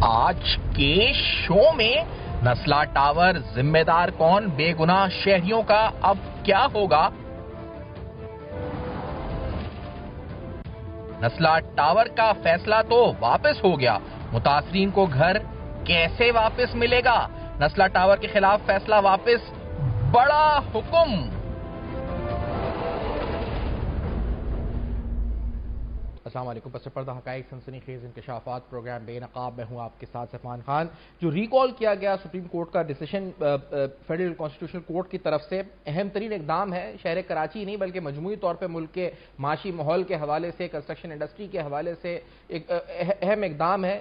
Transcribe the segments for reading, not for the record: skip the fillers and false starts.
آج کے شو میں نسلا ٹاور ذمہ دار کون، بے گناہ شہریوں کا اب کیا ہوگا؟ نسلا ٹاور کا فیصلہ تو واپس ہو گیا، متاثرین کو گھر کیسے واپس ملے گا؟ نسلا ٹاور کے خلاف فیصلہ واپس، بڑا حکم۔ السلام علیکم۔ پس پردہ حقائق سنسنی خیز انکشافات پروگرام بے نقاب میں ہوں آپ کے ساتھ سفان خان۔ جو ریکال کیا گیا سپریم کورٹ کا ڈیسیشن فیڈرل کانسٹیٹیوشنل کورٹ کی طرف سے اہم ترین اقدام ہے، شہر کراچی نہیں بلکہ مجموعی طور پہ ملک کے معاشی ماحول کے حوالے سے، کنسٹرکشن انڈسٹری کے حوالے سے ایک اہم اقدام ہے۔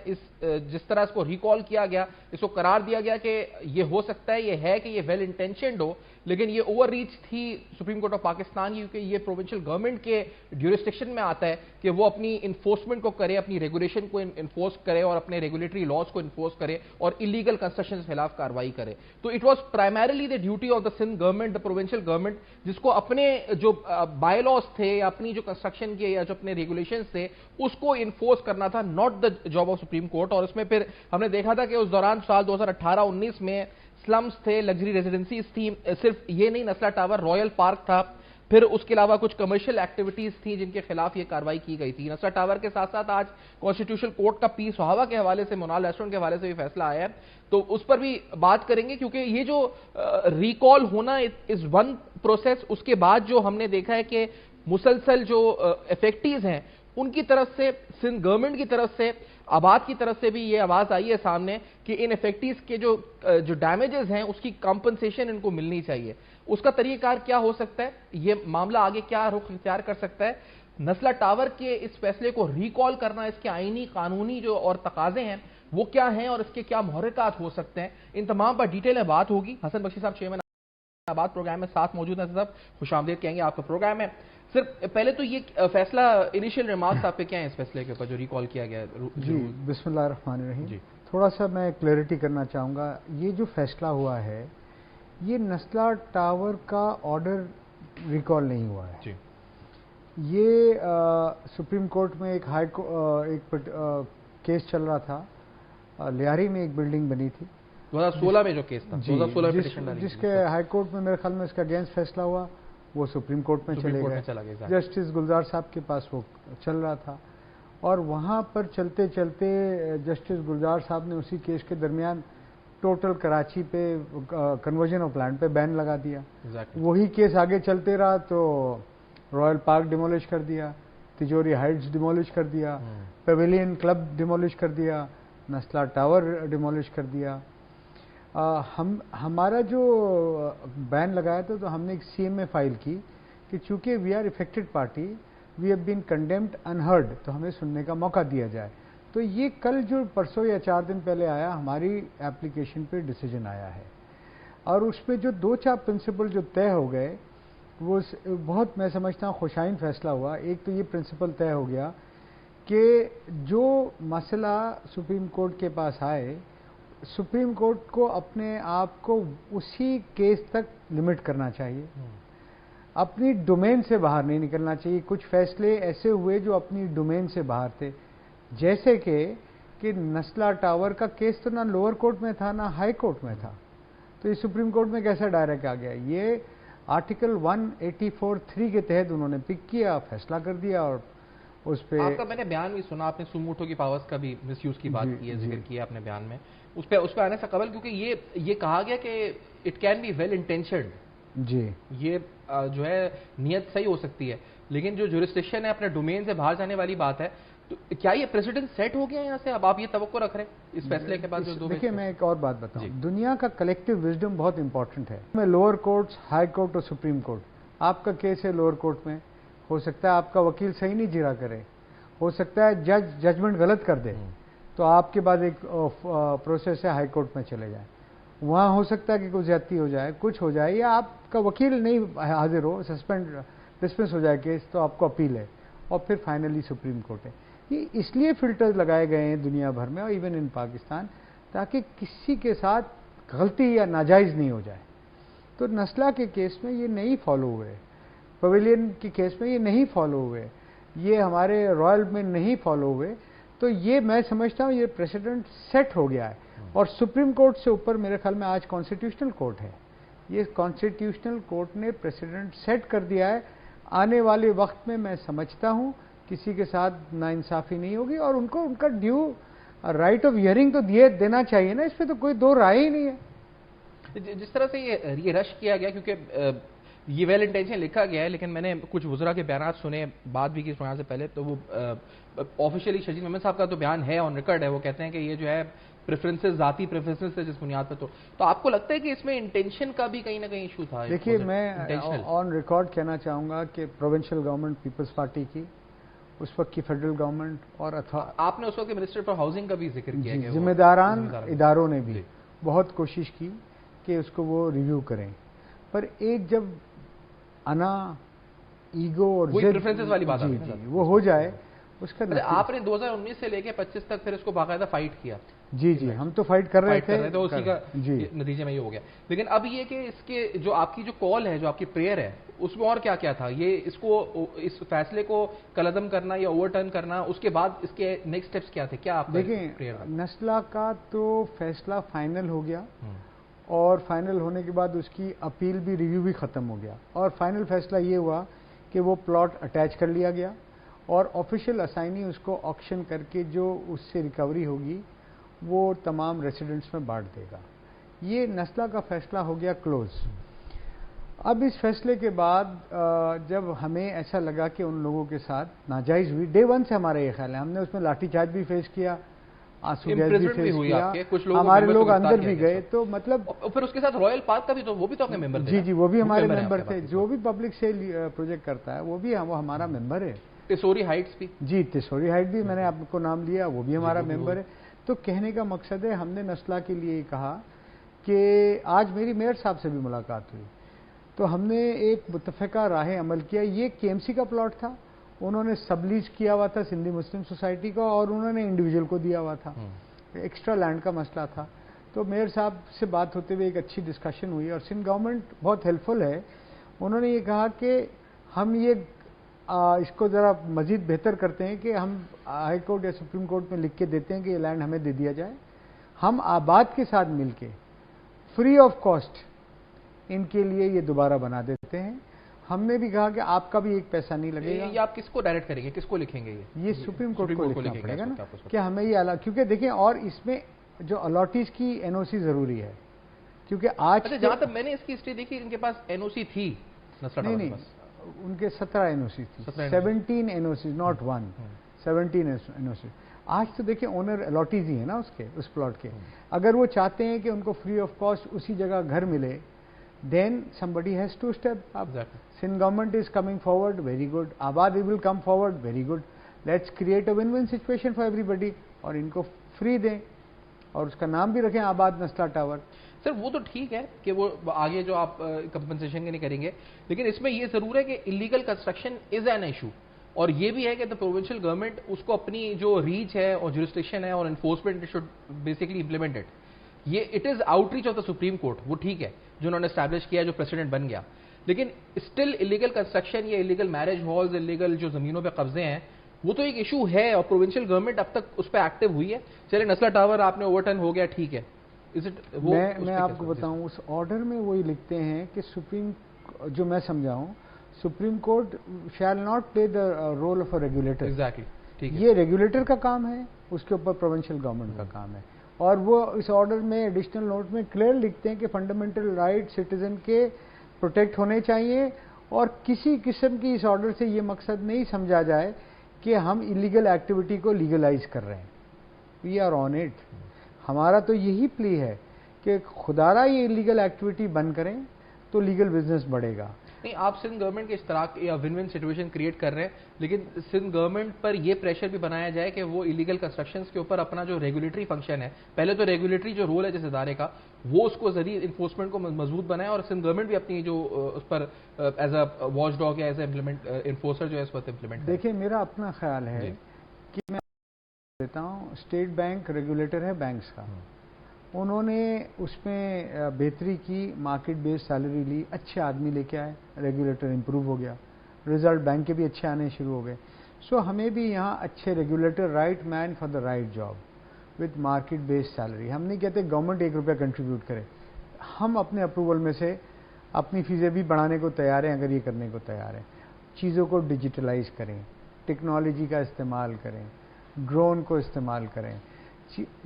جس طرح اس کو ریکال کیا گیا، اس کو قرار دیا گیا کہ یہ ہو سکتا ہے، یہ ہے کہ یہ ویل انٹینشنڈ ہو، لیکن یہ اوور ریچ تھی سپریم کورٹ آف پاکستان کی، کیونکہ یہ پروونشل گورنمنٹ کے ڈیورسڈکشن میں آتا ہے کہ وہ اپنی انفورسمنٹ کو کرے، اپنی ریگولیشن کو انفورس کرے اور اپنے ریگولیٹری لاز کو انفورس کرے اور انلیگل کنسٹرکشن کے خلاف کارروائی کرے۔ تو it was primarily the duty of the Sindh government, the provincial government, جس کو اپنے جو بائی لاز تھے یا اپنی جو کنسٹرکشن کے یا جو اپنے ریگولیشنز تھے اس کو انفورس کرنا تھا، not the job of supreme court. اور اس میں پھر ہم نے دیکھا تھا کہ اس دوران سال 2018-19 میں سلمز تھے، لگژری ریزیڈنسیز تھیں، صرف یہ نہیں، نسلا ٹاور رائل پارک تھا، پھر اس کے علاوہ کچھ کمرشل ایکٹیویٹیز تھیں جن کے خلاف یہ کارروائی کی گئی تھی۔ نسلا ٹاور کے ساتھ ساتھ آج کانسٹیٹیوشنل کورٹ کا پی سہاوا کے حوالے سے، منال ریسٹورنٹ کے حوالے سے بھی فیصلہ آیا ہے، تو اس پر بھی بات کریں گے، کیونکہ یہ جو ریکال ہونا از ون پروسیس، اس کے بعد جو ہم نے دیکھا ہے کہ مسلسل جو افیکٹیز ہیں ان کی طرف سے، سندھ گورنمنٹ کی طرف سے، آباد کی طرف سے بھی یہ آواز آئی ہے سامنے کہ ان افیکٹیز کے جو ڈیمیجز ہیں اس کی کمپنسیشن ان کو ملنی چاہیے۔ اس کا طریقہ کار کیا ہو سکتا ہے، یہ معاملہ آگے کیا رخ اختیار کر سکتا ہے؟ نسلا ٹاور کے اس فیصلے کو ریکال کرنا، اس کے آئینی قانونی جو اور تقاضے ہیں وہ کیا ہیں اور اس کے کیا محرکات ہو سکتے ہیں، ان تمام پر ڈیٹیل میں بات ہوگی۔ حسن بخشی صاحب چیئرمین آباد پروگرام میں ساتھ موجود ہیں، صاحب خوش آمدید کہیں گے آپ کا پروگرام ہے۔ صرف پہلے تو یہ فیصلہ، انیشیل ریمارکس آپ کے کیا ہیں اس فیصلے کے اوپر جو ریکال کیا گیا ہے؟ جی بسم اللہ الرحمن الرحیم۔ تھوڑا سا میں کلیئرٹی کرنا چاہوں گا، یہ جو فیصلہ ہوا ہے یہ نسلا ٹاور کا آرڈر ریکال نہیں ہوا ہے، یہ سپریم کورٹ میں ایک کیس چل رہا تھا، لیاری میں ایک بلڈنگ بنی تھی 2016 میں جو کیس تھا، جس کے ہائی کورٹ میں میرے خیال میں اس کا اگینسٹ فیصلہ ہوا، وہ سپریم کورٹ میں چلے گئے، جسٹس گلزار صاحب کے پاس وہ چل رہا تھا، اور وہاں پر چلتے چلتے جسٹس گلزار صاحب نے اسی کیس کے درمیان ٹوٹل کراچی پہ کنورژن آف لینڈ پہ بین لگا دیا۔ وہی کیس آگے چلتے رہا تو رائل پارک ڈیمولش کر دیا، تجوری ہائٹس ڈیمولش کر دیا، پیویلین کلب ڈیمولش کر دیا، نسلا ٹاور ڈیمولش کر دیا۔ ہمارا جو بین لگایا تھا تو ہم نے ایک سی ایم اے فائل کی کہ چونکہ we are affected party, we have been condemned unheard, تو ہمیں سننے کا موقع دیا جائے۔ تو یہ کل جو پرسوں یا 4 دن پہلے آیا، ہماری ایپلیکیشن پہ ڈیسیجن آیا ہے، اور اس پہ جو 2-4 پرنسپل جو طے ہو گئے وہ بہت، میں سمجھتا ہوں، خوشائن فیصلہ ہوا۔ ایک تو یہ پرنسپل طے ہو گیا کہ جو مسئلہ سپریم کورٹ کے پاس آئے، سپریم کورٹ کو اپنے آپ کو اسی کیس تک لمٹ کرنا چاہیے، اپنی ڈومین سے باہر نہیں نکلنا چاہیے۔ کچھ فیصلے ایسے ہوئے جو اپنی ڈومین سے باہر تھے، جیسے کہ نسلا ٹاور کا کیس تو نہ لوور کورٹ میں تھا نہ ہائی کورٹ میں تھا، تو یہ سپریم کورٹ میں کیسا ڈائریکٹ آ گیا؟ یہ آرٹیکل 184(3) کے تحت انہوں نے پک کیا، فیصلہ کر دیا، اور اس پہ آپ کا میں نے بیان بھی سنا، آپ نے سوموٹو کی پاورز کا بھی مس یوز کی بات کی ہے، ذکر کیا اپنے بیان میں، اس پہ آنے سے قبل، کیونکہ یہ کہا گیا کہ اٹ کین بی ویل انٹینشنڈ، جی یہ جو ہے نیت صحیح ہو سکتی ہے، لیکن جو جورسڈکشن ہے اپنے ڈومین سے باہر جانے والی بات ہے، تو کیا یہ پریسیڈنٹ سیٹ ہو گیا یہاں سے؟ اب آپ یہ توقع رکھ رہے ہیں اس فیصلے کے بعد؟ دیکھیں، میں ایک اور بات بتاؤں، دنیا کا کلیکٹیو وزڈم بہت امپورٹنٹ ہے۔ میں لوور کورٹس، ہائی کورٹ اور سپریم کورٹ، آپ کا کیس ہے لوور کورٹ میں، ہو سکتا ہے آپ کا وکیل صحیح نہیں جرا کرے، ہو سکتا ہے ججمنٹ غلط کر دے، تو آپ کے بعد ایک پروسیس ہے ہائی کورٹ میں چلے جائیں، وہاں ہو سکتا ہے کہ کوئی زیادتی ہو جائے، کچھ ہو جائے، یا آپ کا وکیل نہیں حاضر ہو، سسپینڈ ڈسمس ہو جائے کیس، تو آپ کو اپیل ہے، اور پھر فائنلی سپریم کورٹ ہے۔ یہ اس لیے فلٹر لگائے گئے ہیں دنیا بھر میں اور ایون ان پاکستان، تاکہ کسی کے ساتھ غلطی یا ناجائز نہیں ہو جائے۔ تو نسلا کے کیس میں یہ نہیں فالو ہوئے، پیویلین کے کیس میں یہ نہیں فالو ہوئے، یہ ہمارے رائل میں نہیں فالو ہوئے، تو یہ میں سمجھتا ہوں یہ پریسیڈنٹ سیٹ ہو گیا ہے. اور سپریم کورٹ سے اوپر میرے خیال میں آج کانسٹیٹیوشنل کورٹ ہے. یہ کانسٹیٹیوشنل کورٹ نے پریسیڈنٹ سیٹ کر دیا ہے. آنے والے وقت میں سمجھتا ہوں کسی کے ساتھ ناانصافی نہیں ہوگی, اور ان کو ان کا ڈیو رائٹ آف ہیئرنگ تو دینا چاہیے نا, اس پہ تو کوئی دو رائے ہی نہیں ہے. جس طرح سے یہ رش کیا گیا, کیونکہ یہ ویل انٹینشن لکھا گیا ہے, لیکن میں نے کچھ وزراء کے بیانات سنے, بات بھی کی اس پروگرام سے پہلے, تو وہ آفیشیلی شجید محمد صاحب کا تو بیان ہے, آن ریکارڈ ہے, وہ کہتے ہیں کہ یہ جو ہے پریفرنسز, ذاتی پریفرنسز سے جس بنیاد پہ, تو آپ کو لگتا ہے کہ اس میں انٹینشن کا بھی کہیں نہ کہیں ایشو تھا؟ دیکھیے میں آن ریکارڈ کہنا چاہوں گا کہ پروونشل گورنمنٹ پیپلز پارٹی کی, اس وقت کی فیڈرل گورنمنٹ, اور آپ نے اس وقت منسٹر فار ہاؤسنگ کا بھی ذکر کیا کہ ذمہ داران اداروں نے بھی بہت کوشش کی کہ اس کو وہ ریویو کریں, پر ایک جب انا ایگو اور پریفرنسز والی بات وہ ہو جائے اس کا. آپ نے 2019 سے لے کے 25 تک پھر اس کو باقاعدہ فائٹ کیا. جی ہم تو فائٹ کر رہے تھے, تو اسی کا نتیجے میں یہ ہو گیا. لیکن اب یہ کہ اس کے جو آپ کی جو کال ہے, جو آپ کی پریئر ہے, اس میں اور کیا کیا تھا؟ یہ اس فیصلے کو کلعدم کرنا یا اوور ٹرن کرنا, اس کے بعد اس کے نیکسٹ سٹیپس کیا تھے؟ کیا آپ دیکھیں, نسلا کا تو فیصلہ فائنل ہو گیا, اور فائنل ہونے کے بعد اس کی اپیل بھی, ریویو بھی ختم ہو گیا, اور فائنل فیصلہ یہ ہوا کہ وہ پلاٹ اٹیچ کر لیا گیا, اور آفیشیل اسائنی اس کو آکشن کر کے جو اس سے ریکوری ہوگی وہ تمام ریسیڈنٹس میں بانٹ دے گا. یہ نسلا کا فیصلہ ہو گیا کلوز. اب اس فیصلے کے بعد جب ہمیں ایسا لگا کہ ان لوگوں کے ساتھ ناجائز ہوئی, ڈے ون سے ہمارا یہ خیال ہے, ہم نے اس میں لاٹھی چارج بھی فیس کیا, آنسو گیس بھی فیس کیا, ہمارے لوگ اندر بھی گئے, تو مطلب پھر اس کے ساتھ رائل پارک کا بھی, تو وہ بھی تو اپنے ممبر تھے. جی وہ بھی ہمارے ممبر تھے. جو بھی پبلک سے پروجیکٹ کرتا ہے وہ بھی وہ ہمارا ممبر ہے. ٹیسوری ہائٹس بھی, جی ٹیسوری ہائٹ بھی میں نے آپ کو نام لیا, وہ بھی ہمارا ممبر ہے. تو کہنے کا مقصد ہے, ہم نے نسلا کے لیے کہا کہ آج میری میئر صاحب سے بھی ملاقات ہوئی, تو ہم نے ایک متفقہ راہ عمل کیا. یہ کے ایم سی کا پلاٹ تھا, انہوں نے سب لیز کیا ہوا تھا سندھی مسلم سوسائٹی کا, اور انہوں نے انڈیویجول کو دیا ہوا تھا. ایکسٹرا لینڈ کا مسئلہ تھا. تو میئر صاحب سے بات ہوتے ہوئے ایک اچھی ڈسکشن ہوئی, اور سندھ گورنمنٹ بہت ہیلپ فل ہے. انہوں نے یہ کہا کہ ہم یہ اس کو ذرا مزید بہتر کرتے ہیں کہ ہم ہائی کورٹ یا سپریم کورٹ میں لکھ کے دیتے ہیں کہ یہ لینڈ ہمیں دے دیا جائے, ہم آباد کے ساتھ مل کے فری آف کاسٹ ان کے لیے یہ دوبارہ بنا دیتے ہیں. ہم نے بھی کہا کہ آپ کا بھی ایک پیسہ نہیں لگے گا. یہ آپ کس کو ڈائریکٹ کریں گے, کس کو لکھیں گے؟ یہ سپریم کورٹ کو لکھنا پڑے گا نا, کہ ہمیں یہ کیونکہ دیکھیں, اور اس میں جو الاٹیز کی این او سی ضروری ہے, کیونکہ آج جہاں تک میں نے اس کی ہسٹری دیکھی, ان کے پاس این او سی تھی. نہیں, ان کے 17 این او سی تھی, 17 N O C, not 1, 17 N O C. آج تو دیکھیں اونر الاٹیز ہی ہے نا اس پلاٹ کے. اگر وہ چاہتے ہیں کہ ان کو فری آف کاسٹ اسی جگہ گھر ملے, then somebody has to step up. Exactly. Sindh government is coming forward, very good. Abad will come forward, very good. Let's create a win-win situation for everybody. اور ان کو فری دیں, اور اس کا نام بھی رکھیں آباد نسلا ٹاور. سر وہ تو ٹھیک ہے کہ وہ آگے جو آپ کمپنسیشن کے نہیں کریں گے, لیکن اس میں یہ ضرور ہے کہ illegal construction is an issue, اور یہ بھی ہے کہ دا پروونشل گورنمنٹ اس کو اپنی جو ریچ ہے اور جورسڈکشن ہے اور enforcement should basically implement it. یہ it is out reach of the Supreme Court, وہ ٹھیک ہے جو انہوں نے اسٹیبلش کیا, جو پریسیڈنٹ بن گیا, لیکن اسٹل انلیگل کنسٹرکشن یا انلیگل میرج ہالز, انلیگل جو زمینوں پہ قبضے ہیں, وہ تو ایک ایشو ہے, اور پروونشل گورنمنٹ اب تک اس پہ ایکٹیو ہوئی ہے. چلے نسلا ٹاور آپ نے اوور ٹرن ہو گیا, ٹھیک ہے. میں آپ کو بتاؤں, اس آرڈر میں وہی لکھتے ہیں کہ سپریم, جو میں سمجھاؤں, Supreme Court shall not play the role of a regulator. Exactly, یہ ریگولیٹر کا کام ہے, اس کے اوپر پروونشل گورنمنٹ کا کام ہے. اور وہ اس آرڈر میں ایڈیشنل نوٹ میں کلیئر لکھتے ہیں کہ فنڈامنٹل رائٹ سٹیزن کے پروٹیکٹ ہونے چاہیے, اور کسی قسم کی اس آرڈر سے یہ مقصد نہیں سمجھا جائے کہ ہم انلیگل ایکٹیویٹی کو لیگلائز کر رہے ہیں. We are on it. ہمارا تو یہی پلی ہے کہ خدارا یہ انلیگل ایکٹیویٹی بند کریں تو لیگل بزنس بڑھے گا. نہیں, آپ سندھ گورنمنٹ کے اشتراک یا ون ون سچویشن کریٹ کر رہے ہیں, لیکن سندھ گورنمنٹ پر یہ پریشر بھی بنایا جائے کہ وہ انلیگل کنسٹرکشنز کے اوپر اپنا جو ریگولیٹری فنکشن ہے, پہلے تو ریگولیٹری جو رول ہے جس ادارے کا, وہ اس کو ذریعے انفورسمنٹ کو مضبوط بنائے, اور سندھ گورنمنٹ بھی اپنی جو اس پر ایز اے واچ ڈاگ یا ایز اے انفورسر جو ہے اس وقت امپلیمنٹ. دیکھیں, میرا اپنا خیال ہے کہ میں دیتا ہوں, اسٹیٹ بینک ریگولیٹر ہے بینکس کا, انہوں نے اس میں بہتری کی, مارکیٹ بیس سیلری لی, اچھے آدمی لے کے آئے, ریگولیٹر امپروو ہو گیا, رزلٹ بینک کے بھی اچھے آنے شروع ہو گئے. سو ہمیں بھی یہاں اچھے regulator, right man for the right job with market based salary. ہم نہیں کہتے گورنمنٹ 1 روپیہ کنٹریبیوٹ کرے، ہم اپنے اپروول میں سے اپنی فیسیں بھی بڑھانے کو تیار ہیں اگر یہ کرنے کو تیار ہیں. چیزوں کو ڈیجیٹلائز کریں، ٹیکنالوجی کا استعمال کریں، ڈرون کو استعمال کریں،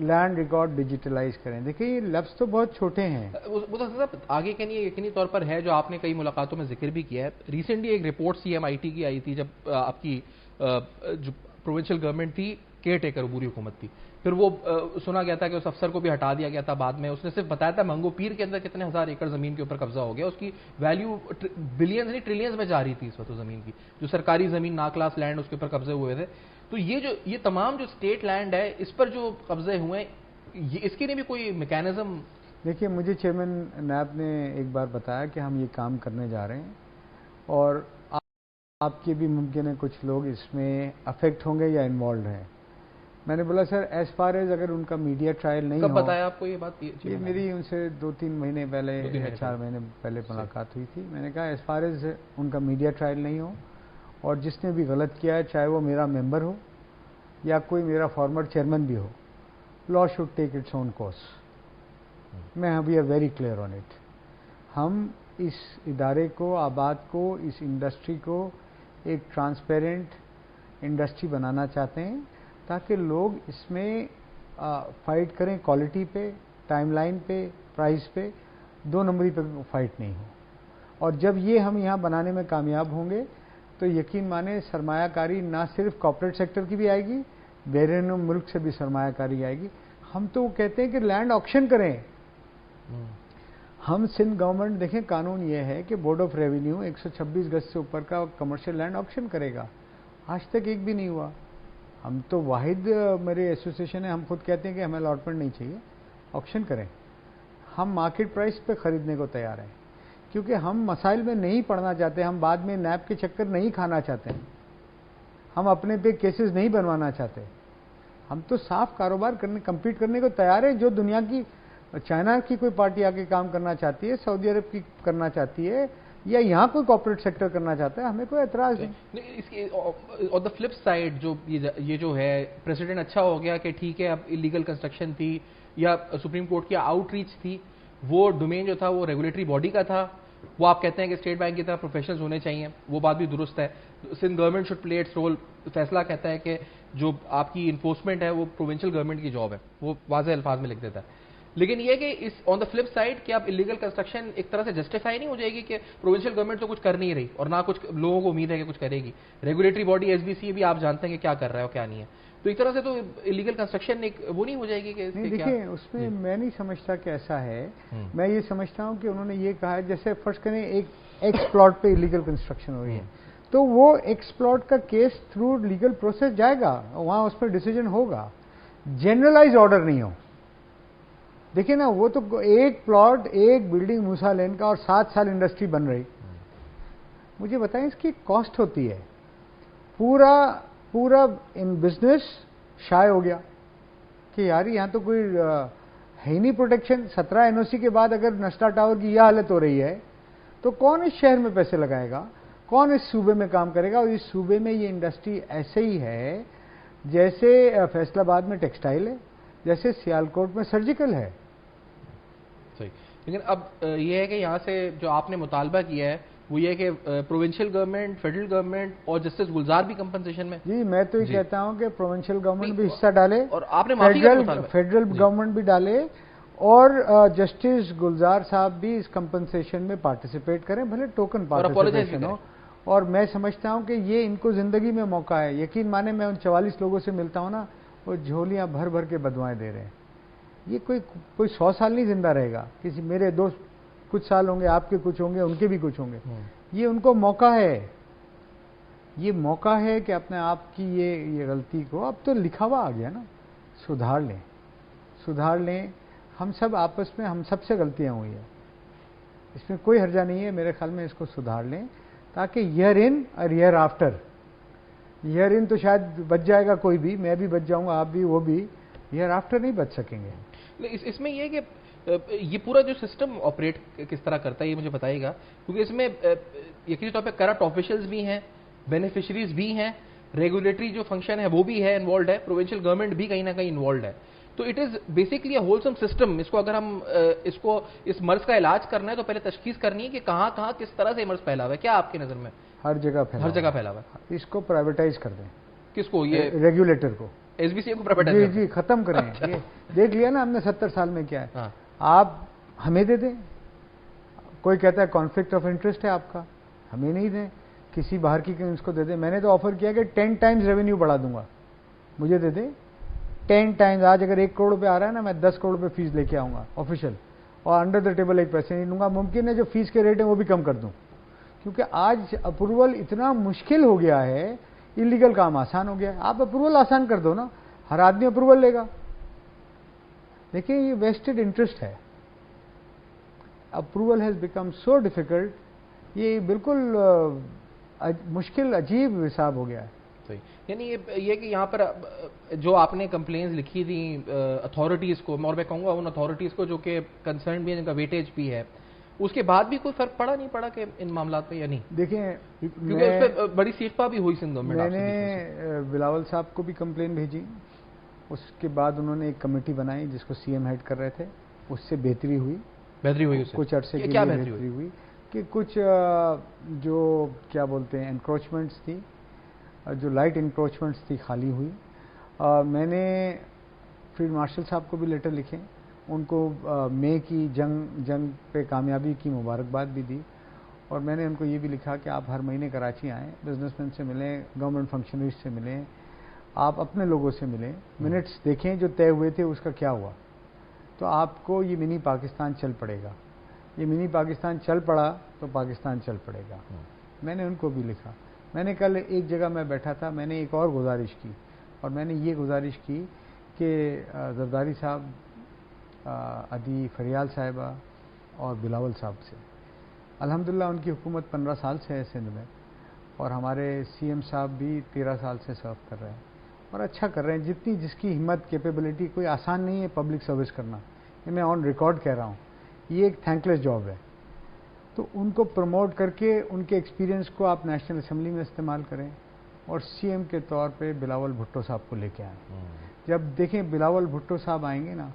لینڈ ریکارڈ ڈیجیٹلائز کریں. دیکھیں یہ لفظ تو بہت چھوٹے ہیں. صاحب آگے کے لیے یقینی طور پر ہے جو آپ نے کئی ملاقاتوں میں ذکر بھی کیا ہے. ریسنٹلی ایک رپورٹ CMIT کی آئی تھی جب آپ کی جو پروونشل گورنمنٹ تھی کیئر ٹیکر عبوری حکومت تھی، پھر وہ سنا گیا تھا کہ اس افسر کو بھی ہٹا دیا گیا تھا بعد میں. اس نے صرف بتایا تھا منگو پیر کے اندر کتنے ہزار ایکڑ زمین کے اوپر قبضہ ہو گیا، اس کی ویلیو بلینز نہیں ٹریلینز میں جا رہی تھی اس وقت زمین کی، جو سرکاری زمین ناکلاس لینڈ اس کے اوپر قبضے ہوئے تھے. تو یہ تمام جو اسٹیٹ لینڈ ہے اس پر جو قبضے ہوئے اس کے لیے بھی کوئی میکینزم؟ دیکھیے مجھے چیئرمین نیب نے ایک بار بتایا کہ ہم یہ کام کرنے جا رہے ہیں اور آپ کے بھی ممکن ہے کچھ لوگ اس میں افیکٹ ہوں گے یا انوالوڈ ہیں. میں نے بولا سر ایز فار ایز اگر ان کا میڈیا ٹرائل نہیں کب بتایا آپ کو یہ بات؟ یہ میری ان سے 2-3 مہینے پہلے 4 مہینے پہلے ملاقات ہوئی تھی. میں نے کہا ایز فار ایز ان کا میڈیا ٹرائل نہیں ہو اور جس نے بھی غلط کیا ہے چاہے وہ میرا ممبر ہو یا کوئی میرا فارمر چیئرمین بھی ہو، law should take its own course. میں we are very clear on it. ہم اس ادارے کو، آباد کو، اس انڈسٹری کو ایک ٹرانسپیرنٹ انڈسٹری بنانا چاہتے ہیں تاکہ لوگ اس میں فائٹ کریں کوالٹی پہ، ٹائم لائن پہ، پرائز پہ، 2 نمبری پہ فائٹ نہیں ہو. اور جب یہ ہم یہاں بنانے میں کامیاب ہوں گے تو یقین مانیں سرمایہ کاری نہ صرف کارپوریٹ سیکٹر کی بھی آئے گی، بیرون ملک سے بھی سرمایہ کاری آئے گی. ہم تو کہتے ہیں کہ لینڈ آکشن کریں. ہم سندھ گورنمنٹ دیکھیں قانون یہ ہے کہ بورڈ آف ریونیو 126 گز سے اوپر کا کمرشل لینڈ آکشن کرے گا. آج تک ایک بھی نہیں ہوا. ہم تو واحد میرے ایسوسیشن ہے، ہم خود کہتے ہیں کہ ہمیں الاٹمنٹ نہیں چاہیے، آکشن کریں. ہم مارکیٹ پرائس پہ خریدنے کو تیار ہیں کیونکہ ہم مسائل میں نہیں پڑنا چاہتے. ہم بعد میں نیب کے چکر نہیں کھانا چاہتے ہیں. ہم اپنے پہ کیسز نہیں بنوانا چاہتے. ہم تو صاف کاروبار کرنے، کمپیٹ کرنے کو تیار ہیں. جو دنیا کی، چائنا کی کوئی پارٹی آ کے کام کرنا چاہتی ہے، سعودی عرب کی کرنا چاہتی ہے یا یہاں کوئی کارپوریٹ سیکٹر کرنا چاہتا ہے، ہمیں کوئی اعتراض نہیں. اس کی آن دا فلپ سائڈ جو یہ جو ہے پریسیڈنٹ اچھا ہو گیا کہ ٹھیک ہے اب انلیگل کنسٹرکشن تھی یا سپریم کورٹ کی آؤٹ ریچ تھی، وہ ڈومین جو تھا وہ ریگولیٹری باڈی کا تھا، وہ آپ کہتے ہیں کہ اسٹیٹ بینک کی طرح پروفیشنلز ہونے چاہیے، وہ بات بھی درست ہے. Sindh government should play its role. فیصلہ کہتا ہے کہ جو آپ کی انفورسمنٹ ہے وہ پروونشل گورنمنٹ کی جاب ہے، وہ واضح الفاظ میں لکھ دیتا ہے. لیکن یہ کہ اس آن دا فلپ سائڈ کہ آپ انلیگل کنسٹرکشن ایک طرح سے جسٹیفائی نہیں ہو جائے گی کہ پروونشل گورنمنٹ تو کچھ کر نہیں رہی اور نہ کچھ لوگوں کو امید ہے کہ کچھ کرے گی. ریگولیٹری باڈی SBC بھی آپ جانتے ہیں کہ کیا کر رہا ہے اور کیا نہیں ہے. تو ایک طرح سے تو انلیگل کنسٹرکشن ایک وہ نہیں ہو جائے گی کہ دیکھیں اس میں میں نہیں سمجھتا کہ ایسا ہے. میں یہ سمجھتا ہوں کہ انہوں نے یہ کہا ہے جیسے فرض کریں ایک ایکس پلاٹ پہ انلیگل کنسٹرکشن ہو رہی ہے تو وہ ایکس پلاٹ کا کیس تھرو لیگل پروسیس جائے گا، وہاں اس پہ ڈیسیجن ہوگا. جنرلائز آرڈر نہیں ہو. دیکھیں نا وہ تو ایک پلاٹ ایک بلڈنگ موسیٰ لین کا اور 7 سال انڈسٹری بن رہی. مجھے بتائیں اس کی کاسٹ ہوتی ہے. پورا ان بزنس شائع ہو گیا کہ یار یہاں تو کوئی ہے ہی نہیں پروٹیکشن. 17 NOC کے بعد اگر نسٹا ٹاور کی یہ حالت ہو رہی ہے تو کون اس شہر میں پیسے لگائے گا، کون اس صوبے میں کام کرے گا؟ اور اس صوبے میں یہ انڈسٹری ایسے ہی ہے جیسے فیصل آباد میں ٹیکسٹائل ہے، جیسے سیالکوٹ میں سرجیکل ہے. صحیح. لیکن اب یہ ہے کہ یہاں سے جو آپ نے مطالبہ کیا ہے وہ یہ کہ پروونشل گورنمنٹ، فیڈرل گورنمنٹ اور جسٹس گلزار بھی کمپنسیشن میں. جی میں تو یہ کہتا ہوں کہ پروونشل گورنمنٹ بھی حصہ ڈالے اور آپ نے فیڈرل گورنمنٹ بھی ڈالے اور جسٹس گلزار صاحب بھی اس کمپنسیشن میں پارٹیسپیٹ کریں، بھلے ٹوکن پارٹیسپیشن ہو. اور میں سمجھتا ہوں کہ یہ ان کو زندگی میں موقع ہے. یقین مانے میں ان 44 لوگوں سے ملتا ہوں نا، وہ جھولیاں بھر بھر کے بدوائیں دے رہے ہیں. یہ کوئی 100 سال نہیں زندہ رہے گا. کسی میرے دوست کچھ سال ہوں گے، آپ کے کچھ ہوں گے، ان کے بھی کچھ ہوں گے. یہ ان کو موقع ہے، یہ موقع ہے کہ اپنے آپ کی یہ غلطی کو، اب تو لکھا ہوا آ گیا نا، سدھار لیں. ہم سب آپس میں، ہم سب سے غلطیاں ہوئی ہیں، اس میں کوئی حرجہ نہیں ہے. میرے خیال میں اس کو سدھار لیں تاکہ ایئر ان اور ایئر آفٹر. ایئر ان تو شاید بچ جائے گا کوئی بھی، میں بھی بچ جاؤں گا، آپ بھی، وہ بھی. ایئر آفٹر نہیں بچ سکیں گے. اس میں یہ کہ یہ پورا جو سسٹم آپریٹ کس طرح کرتا ہے یہ مجھے بتائیے گا، کیونکہ اس میں یقینی طور پہ کرپٹ آفیشلز بھی ہیں، بینیفیشریز بھی ہیں، ریگولیٹری جو فنکشن ہے وہ بھی ہے انوالوڈ ہے, پروونشل گورنمنٹ بھی کہیں نہ کہیں انوالوڈ ہے. تو it is basically a wholesome system. اس کو اگر ہم اس مرض کا علاج کرنا ہے تو پہلے تشخیص کرنی ہے کہ کہاں کہاں کس طرح سے مرض پھیلا ہوا ہے. کیا آپ کی نظر میں؟ ہر جگہ پھیلا ہوا ہے. اس کو پرائیویٹائز کر دیں. کس کو؟ یہ ریگولیٹر کو, ایس بی سی کو پرائیویٹائز. جی ختم کریں. یہ دیکھ لیا نا ہم نے 70 سال میں کیا ہے. آپ ہمیں دے دیں. کوئی کہتا ہے کانفلکٹ آف انٹرسٹ ہے آپ کا, ہمیں نہیں دیں, کسی باہر کی اس کو دے دیں. میں نے تو آفر کیا کہ 10 ٹائمز ریونیو بڑھا دوں گا, مجھے دے دیں 10 ٹائمز. آج اگر 1 کروڑ روپے آ رہا ہے نا, میں 10 کروڑ روپے فیس لے کے آؤں گا آفیشیل, اور انڈر دا ٹیبل 1 پیسے نہیں لوں گا. ممکن ہے جو فیس کے ریٹ ہیں وہ بھی کم کر دوں, کیونکہ آج اپروول اتنا مشکل ہو گیا ہے, انلیگل کام آسان ہو گیا ہے. آپ اپروول آسان کر دو نا, ہر آدمی اپروول لے گا. دیکھیں یہ ویسٹڈ انٹرسٹ ہے. Approval has become so difficult, یہ بالکل مشکل عجیب حساب ہو گیا ہے. یعنی یہ کہ یہاں پر جو آپ نے کمپلینز لکھی تھیں اتھارٹیز کو, اور میں کہوں گا ان اتھارٹیز کو جو کہ کنسرن بھی ہے, جن کا ویٹیج بھی ہے, اس کے بعد بھی کوئی فرق پڑا نہیں پڑا کہ ان معاملات پہ یا نہیں؟ دیکھیں کیونکہ اس پہ بڑی سیخپا بھی ہوئی سندھ گورنمنٹ. میں نے بلاول صاحب کو بھی کمپلین بھیجی, اس کے بعد انہوں نے ایک کمیٹی بنائی جس کو سی ایم ہیڈ کر رہے تھے. اس سے بہتری ہوئی کچھ عرصے کے لیے بہتری ہوئی کہ کچھ جو کیا بولتے ہیں انکروچمنٹس تھی, جو لائٹ انکروچمنٹس تھی خالی ہوئی. میں نے فیلڈ مارشل صاحب کو بھی لیٹر لکھے, ان کو مئی کی جنگ پہ کامیابی کی مبارکباد بھی دی, اور میں نے ان کو یہ بھی لکھا کہ آپ ہر مہینے کراچی آئیں, بزنس مین سے ملیں, گورنمنٹ فنکشنریز سے ملیں, آپ اپنے لوگوں سے ملیں, منٹس دیکھیں جو طے ہوئے تھے اس کا کیا ہوا, تو آپ کو یہ منی پاکستان چل پڑے گا. یہ منی پاکستان چل پڑا تو پاکستان چل پڑے گا. میں نے ان کو بھی لکھا. میں نے کل ایک جگہ میں بیٹھا تھا, میں نے ایک اور گزارش کی, اور میں نے یہ گزارش کی کہ زرداری صاحب, عدی فریال صاحبہ اور بلاول صاحب سے, الحمدللہ ان کی حکومت 15 سال سے ہے سندھ میں, اور ہمارے سی ایم صاحب بھی 13 سال سے سرو کر رہے ہیں, اور اچھا کر رہے ہیں. جتنی جس کی ہمت, کیپیبلٹی, کوئی آسان نہیں ہے پبلک سروس کرنا, یہ میں آن ریکارڈ کہہ رہا ہوں, یہ ایک تھینکلیس جاب ہے. تو ان کو پروموٹ کر کے ان کے ایکسپیرینس کو آپ نیشنل اسمبلی میں استعمال کریں, اور سی ایم کے طور پہ بلاول بھٹو صاحب کو لے کے آئیں. جب دیکھیں بلاول بھٹو صاحب آئیں گے نا,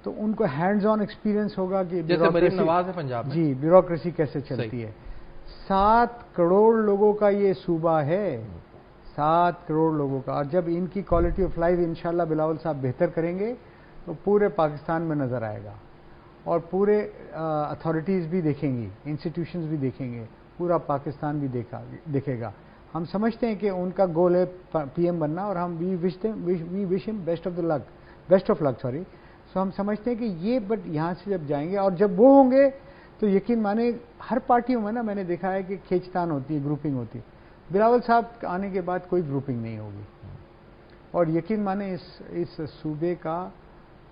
تو ان کو ہینڈز آن ایکسپیرینس ہوگا کہ جیسے مریم نواز ہے پنجاب میں, جی بیوروکریسی کیسے چلتی ہے. 7 کروڑ لوگوں کا یہ صوبہ ہے, 7 کروڑ لوگوں کا, اور جب ان کی کوالٹی آف لائف انشاءاللہ بلاول صاحب بہتر کریں گے تو پورے پاکستان میں نظر آئے گا, اور پورے اتھارٹیز بھی دیکھیں گی, انسٹیٹیوشنز بھی دیکھیں گے, پورا پاکستان بھی دیکھے گا. ہم سمجھتے ہیں کہ ان کا گول ہے پی ایم بننا, اور ہم وی وش ہم بیسٹ آف لک. سو ہم سمجھتے ہیں کہ یہ, بٹ یہاں سے جب جائیں گے اور جب وہ ہوں گے تو یقین مانے ہر پارٹیوں میں نا میں نے دیکھا ہے کہ کھینچتان ہوتی ہے, گروپنگ ہوتی ہے. بلاول صاحب آنے کے بعد کوئی گروپنگ نہیں ہوگی, اور یقین مانے اس صوبے کا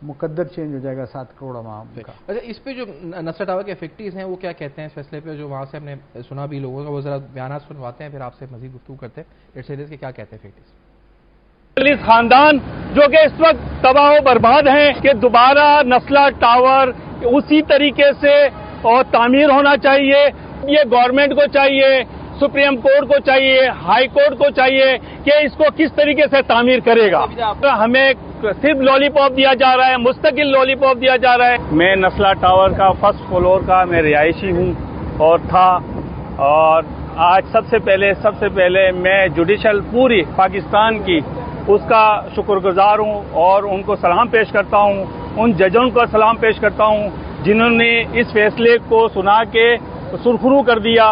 مقدر چینج ہو جائے گا 7 کروڑ عوام کا. اچھا, اس پہ جو نصر ٹاور کے افیکٹیز ہیں وہ کیا کہتے ہیں اس فیصلے پہ, جو وہاں سے ہم نے سنا بھی لوگوں کا, وہ ذرا بیانات سنواتے ہیں, پھر آپ سے مزید گفتگو کرتے ہیں. کہ کیا کہتے ہیں افیکٹیز؟ خاندان جو کہ اس وقت تباہ و برباد ہیں, کہ دوبارہ نسلا ٹاور اسی طریقے سے اور تعمیر ہونا چاہیے. یہ گورنمنٹ کو چاہیے, سپریم کورٹ کو چاہیے, ہائی کورٹ کو چاہیے کہ اس کو کس طریقے سے تعمیر کرے گا. ہمیں صرف لالی پاپ دیا جا رہا ہے, مستقل لالی پاپ دیا جا رہا ہے. میں نسلا ٹاور کا فرسٹ فلور کا میں رہائشی ہوں اور تھا, اور آج سب سے پہلے میں جوڈیشل پوری پاکستان کی اس کا شکر گزار ہوں, اور ان کو سلام پیش کرتا ہوں, ان ججوں کو سلام پیش کرتا ہوں جنہوں نے اس فیصلے کو سنا کے سرخرو کر دیا,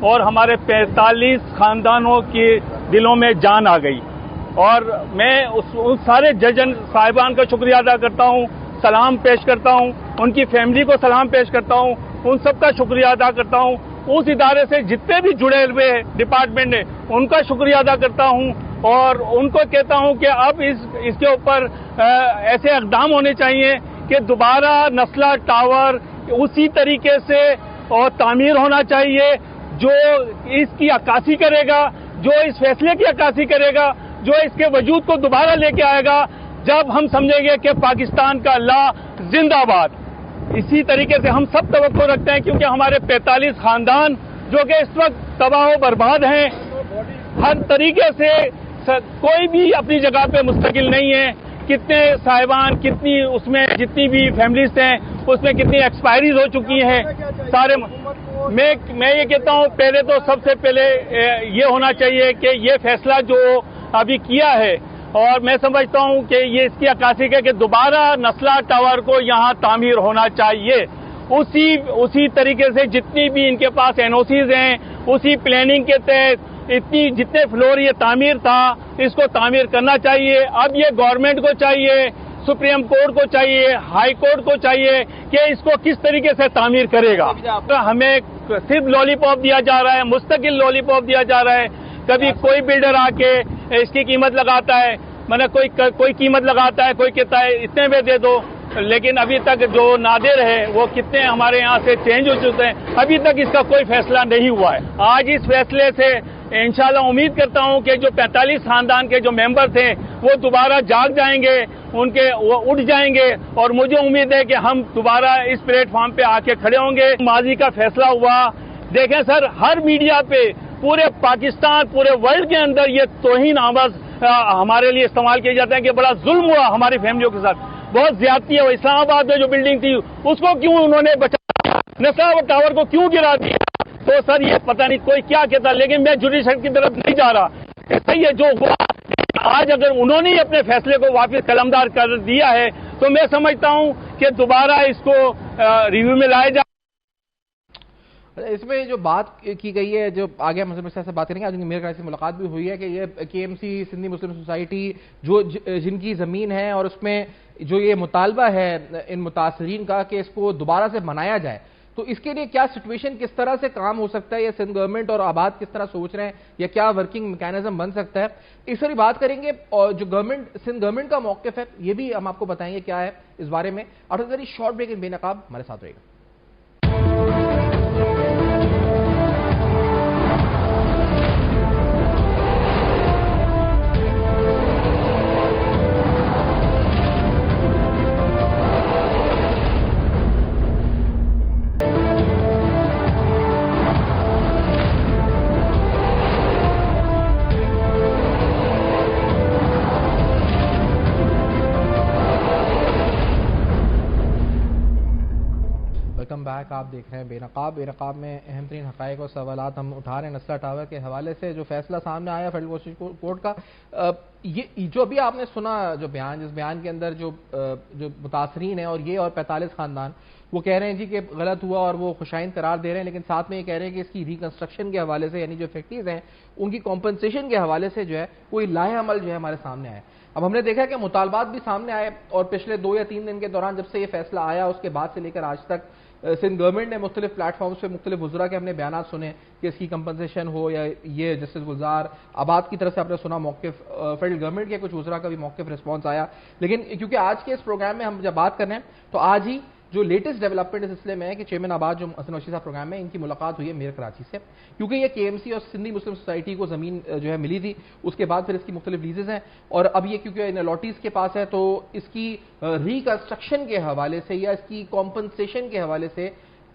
اور ہمارے 45 خاندانوں کے دلوں میں جان آ گئی. اور میں ان سارے جج صاحبان کا شکریہ ادا کرتا ہوں, سلام پیش کرتا ہوں, ان کی فیملی کو سلام پیش کرتا ہوں, ان سب کا شکریہ ادا کرتا ہوں. اس ادارے سے جتنے بھی جڑے ہوئے ڈپارٹمنٹ ہیں ان کا شکریہ ادا کرتا ہوں, اور ان کو کہتا ہوں کہ اب اس کے اوپر ایسے اقدام ہونے چاہیے کہ دوبارہ نسلا ٹاور اسی طریقے سے اور تعمیر ہونا چاہیے جو اس کی عکاسی کرے گا, جو اس فیصلے کی عکاسی کرے گا, جو اس کے وجود کو دوبارہ لے کے آئے گا جب ہم سمجھیں گے کہ پاکستان کا لا زندہ باد. اسی طریقے سے ہم سب توقع رکھتے ہیں, کیونکہ ہمارے 45 خاندان جو کہ اس وقت تباہ و برباد ہیں, ہر طریقے سے کوئی بھی اپنی جگہ پہ مستقل نہیں ہے. کتنے صاحبان، کتنی اس میں جتنی بھی فیملیز ہیں اس میں کتنی ایکسپائریز ہو چکی ہیں سارے. میں یہ کہتا ہوں پہلے تو سب سے پہلے یہ ہونا چاہیے کہ یہ فیصلہ جو ابھی کیا ہے، اور میں سمجھتا ہوں کہ یہ اس کی عکاسی ہے کہ دوبارہ نسلہ ٹاور کو یہاں تعمیر ہونا چاہیے. اسی طریقے سے جتنی بھی ان کے پاس NOCs ہیں اسی پلاننگ کے تحت جتنے فلور یہ تعمیر تھا اس کو تعمیر کرنا چاہیے. اب یہ گورنمنٹ کو چاہیے، سپریم کورٹ کو چاہیے، ہائی کورٹ کو چاہیے کہ اس کو کس طریقے سے تعمیر کرے گا. ہمیں صرف لالی پاپ دیا جا رہا ہے، مستقل لالی پاپ دیا جا رہا ہے. کبھی کوئی بلڈر آ کے اس کی قیمت لگاتا ہے، کوئی قیمت لگاتا ہے، کوئی کہتا ہے اتنے میں دے دو. لیکن ابھی تک جو نادر ہے وہ کتنے ہمارے یہاں سے چینج ہو چکے ہیں، ابھی تک اس کا کوئی فیصلہ نہیں ہوا ہے. آج اس فیصلے سے انشاءاللہ امید کرتا ہوں کہ جو 45 خاندان کے جو ممبر تھے وہ دوبارہ جاگ جائیں گے، وہ اٹھ جائیں گے، اور مجھے امید ہے کہ ہم دوبارہ اس پلیٹ فارم پہ آ کے کھڑے ہوں گے. ماضی کا فیصلہ ہوا، دیکھیں سر، ہر میڈیا پہ پورے پاکستان، پورے ورلڈ کے اندر یہ توہین آمیز ہمارے لیے استعمال کیے جاتے ہیں کہ بڑا ظلم ہوا ہماری فیملیوں کے ساتھ، بہت زیادتی ہے. اسلام آباد میں جو بلڈنگ تھی اس کو کیوں انہوں نے بچایا، نسلا ٹاور کو کیوں گرا دیا؟ تو سر یہ پتہ نہیں کوئی کیا کہتا، لیکن میں جوڈیشل کی طرف نہیں جا رہا. صحیح ہے جو ہوا. آج اگر انہوں نے اپنے فیصلے کو واپس قلمدار کر دیا ہے تو میں سمجھتا ہوں کہ دوبارہ اس کو ریویو میں لایا جائے. اس میں جو بات کی گئی ہے، جو آگے ہم سے بات کریں گے، آج میرے سے ملاقات بھی ہوئی ہے کہ یہ KMC سندھی مسلم سوسائٹی جن کی زمین ہے اور اس میں جو یہ مطالبہ ہے ان متاثرین کا کہ اس کو دوبارہ سے منایا جائے، تو اس کے لیے کیا سچویشن، کس طرح سے کام ہو سکتا ہے، یا سندھ گورنمنٹ اور آباد کس طرح سوچ رہے ہیں، یا کیا ورکنگ میکینزم بن سکتا ہے، اس پر بات کریں گے. اور جو سندھ گورنمنٹ کا موقف ہے یہ بھی ہم آپ کو بتائیں گے کیا ہے اس بارے میں. اور ویری شارٹ بریک ان بے نقاب، ہمارے ساتھ رہے گا. بیک آپ دیکھ رہے ہیں بے نقاب میں اہم ترین حقائق اور سوالات ہم اٹھا رہے ہیں نسلہ ٹاور کے حوالے سے. جو فیصلہ سامنے آیا فیڈرل کانسٹیٹیوشن کورٹ کا، یہ جو ابھی آپ نے سنا، جو بیان، جس بیان کے اندر جو متاثرین ہیں اور یہ اور 45 خاندان وہ کہہ رہے ہیں جی کہ غلط ہوا اور وہ خوشائند قرار دے رہے ہیں، لیکن ساتھ میں یہ کہہ رہے ہیں کہ اس کی ریکنسٹرکشن کے حوالے سے، یعنی جو فیکٹریز ہیں ان کی کمپنسیشن کے حوالے سے جو ہے کوئی لاہے عمل جو ہے ہمارے سامنے آئے. اب ہم نے دیکھا کہ مطالبات بھی سامنے آئے، اور پچھلے 2 یا 3 دن کے دوران جب سے یہ فیصلہ آیا اس کے بعد سے لے کر آج تک سندھ گورنمنٹ نے مختلف پلیٹ فارمز پہ مختلف وزراء کے ہم نے بیانات سنے کہ اس کی کمپنسیشن ہو، یا یہ جسٹس گلزار آباد کی طرف سے آپ نے سنا موقف، فیڈرل گورنمنٹ کے کچھ وزراء کا بھی موقف رسپانس آیا. لیکن کیونکہ آج کے اس پروگرام میں ہم جب بات کر رہے ہیں تو آج ہی جو لیٹسٹ ڈیولپمنٹ اس سلسلے میں ہے کہ چیئرمین آباد جو حسن رشید صاحب پروگرام میں ان کی ملاقات ہوئی ہے میئر کراچی سے، کیونکہ یہ KMC اور سندھی مسلم سوسائٹی کو زمین جو ہے ملی تھی، اس کے بعد پھر اس کی مختلف لیزز ہیں، اور اب یہ کیونکہ ان الاٹیز کے پاس ہے تو اس کی ریکنسٹرکشن کے حوالے سے یا اس کی کمپنسیشن کے حوالے سے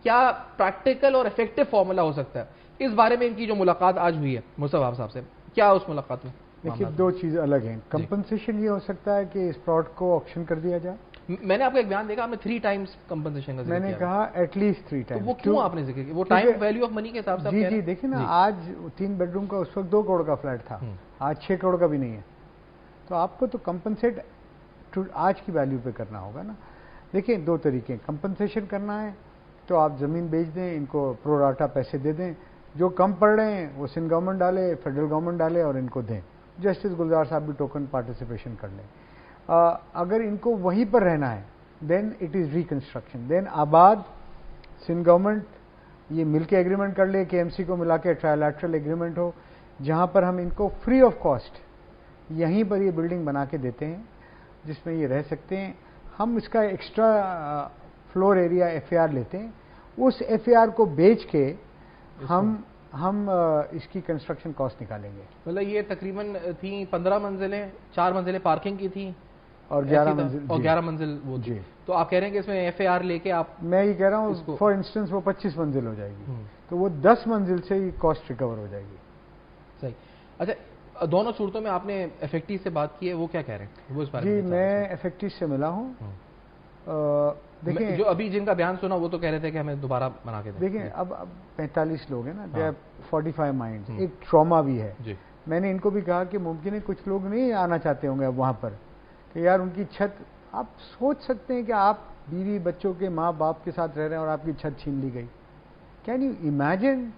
کیا پریکٹیکل اور افیکٹو فارمولا ہو سکتا ہے. اس بارے میں ان کی جو ملاقات آج ہوئی ہے مصطفیٰ صاحب سے، کیا اس ملاقات میں؟ دیکھیے 2 چیزیں الگ ہیں. کمپنسیشن یہ ہو سکتا ہے کہ اس پلاٹ کو آکشن کر دیا جائے. میں نے آپ کو ایک بیان دیکھا، آپ نے 3 ٹائمز کمپنسیشن کا ذکر کیا. میں نے کہا ایٹ لیسٹ 3 ٹائمز. وہ کیوں آپ نے ذکر کیا؟ وہ ٹائم ویلیو آف منی کے حساب سے. جی دیکھیں نا، آج 3 بیڈ روم کا اس وقت 2 کروڑ کا فلیٹ تھا، آج 6 کروڑ کا بھی نہیں ہے. تو آپ کو تو کمپنسیٹ آج کی ویلیو پہ کرنا ہوگا نا. دیکھیں 2 طریقے، کمپنسیشن کرنا ہے تو آپ زمین بیچ دیں، ان کو پرو راٹا پیسے دے دیں، جو کم پڑ رہے ہیں وہ سندھ گورنمنٹ ڈالے، فیڈرل گورنمنٹ ڈالے اور ان کو دیں. جسٹس گلزار صاحب بھی ٹوکن پارٹیسپیشن کر لیں. اگر ان کو وہیں پر رہنا ہے دین اٹ از ریکنسٹرکشن. دین آباد سندھ گورنمنٹ یہ مل کے ایگریمنٹ کر لے، KMC کو ملا کے ٹرائیلیٹرل ایگریمنٹ ہو جہاں پر ہم ان کو فری آف کاسٹ یہیں پر یہ بلڈنگ بنا کے دیتے ہیں جس میں یہ رہ سکتے ہیں. ہم اس کا ایکسٹرا فلور ایریا FAR لیتے ہیں، اس FAR کو بیچ کے ہم اس کی کنسٹرکشن کاسٹ نکالیں گے. مطلب یہ تقریباً تھیں 15 منزلیں، 4 منزلیں پارکنگ کی تھیں اور 11 منزل اور 11 منزل وہ جی. تو آپ کہہ رہے ہیں کہ اس میں FAR لے کے آپ، میں یہ کہہ رہا ہوں فار انسٹنس وہ 25 منزل ہو جائے گی تو وہ 10 منزل سے ہی کاسٹ ریکور ہو جائے گی. صحیح. اچھا دونوں صورتوں میں آپ نے FACTI سے بات کی ہے, وہ کیا کہہ رہے ہیں, وہ اس بارے میں؟ جی میں FACTI سے ملا ہوں. دیکھیں جو ابھی جن کا بیان سنا وہ تو کہہ رہے تھے کہ ہمیں دوبارہ بنا کے دیں. دیکھیں اب 45 لوگ ہیں نا, دے 45 مائنڈ, ایک ٹراما بھی ہے. میں نے ان کو بھی کہا کہ ممکن ہے کچھ لوگ نہیں آنا چاہتے ہوں گے اب وہاں پر, کہ یار ان کی چھت, آپ سوچ سکتے ہیں کہ آپ بیوی بچوں کے ماں باپ کے ساتھ رہ رہے ہیں اور آپ کی چھت چھین لی گئی. Can you imagine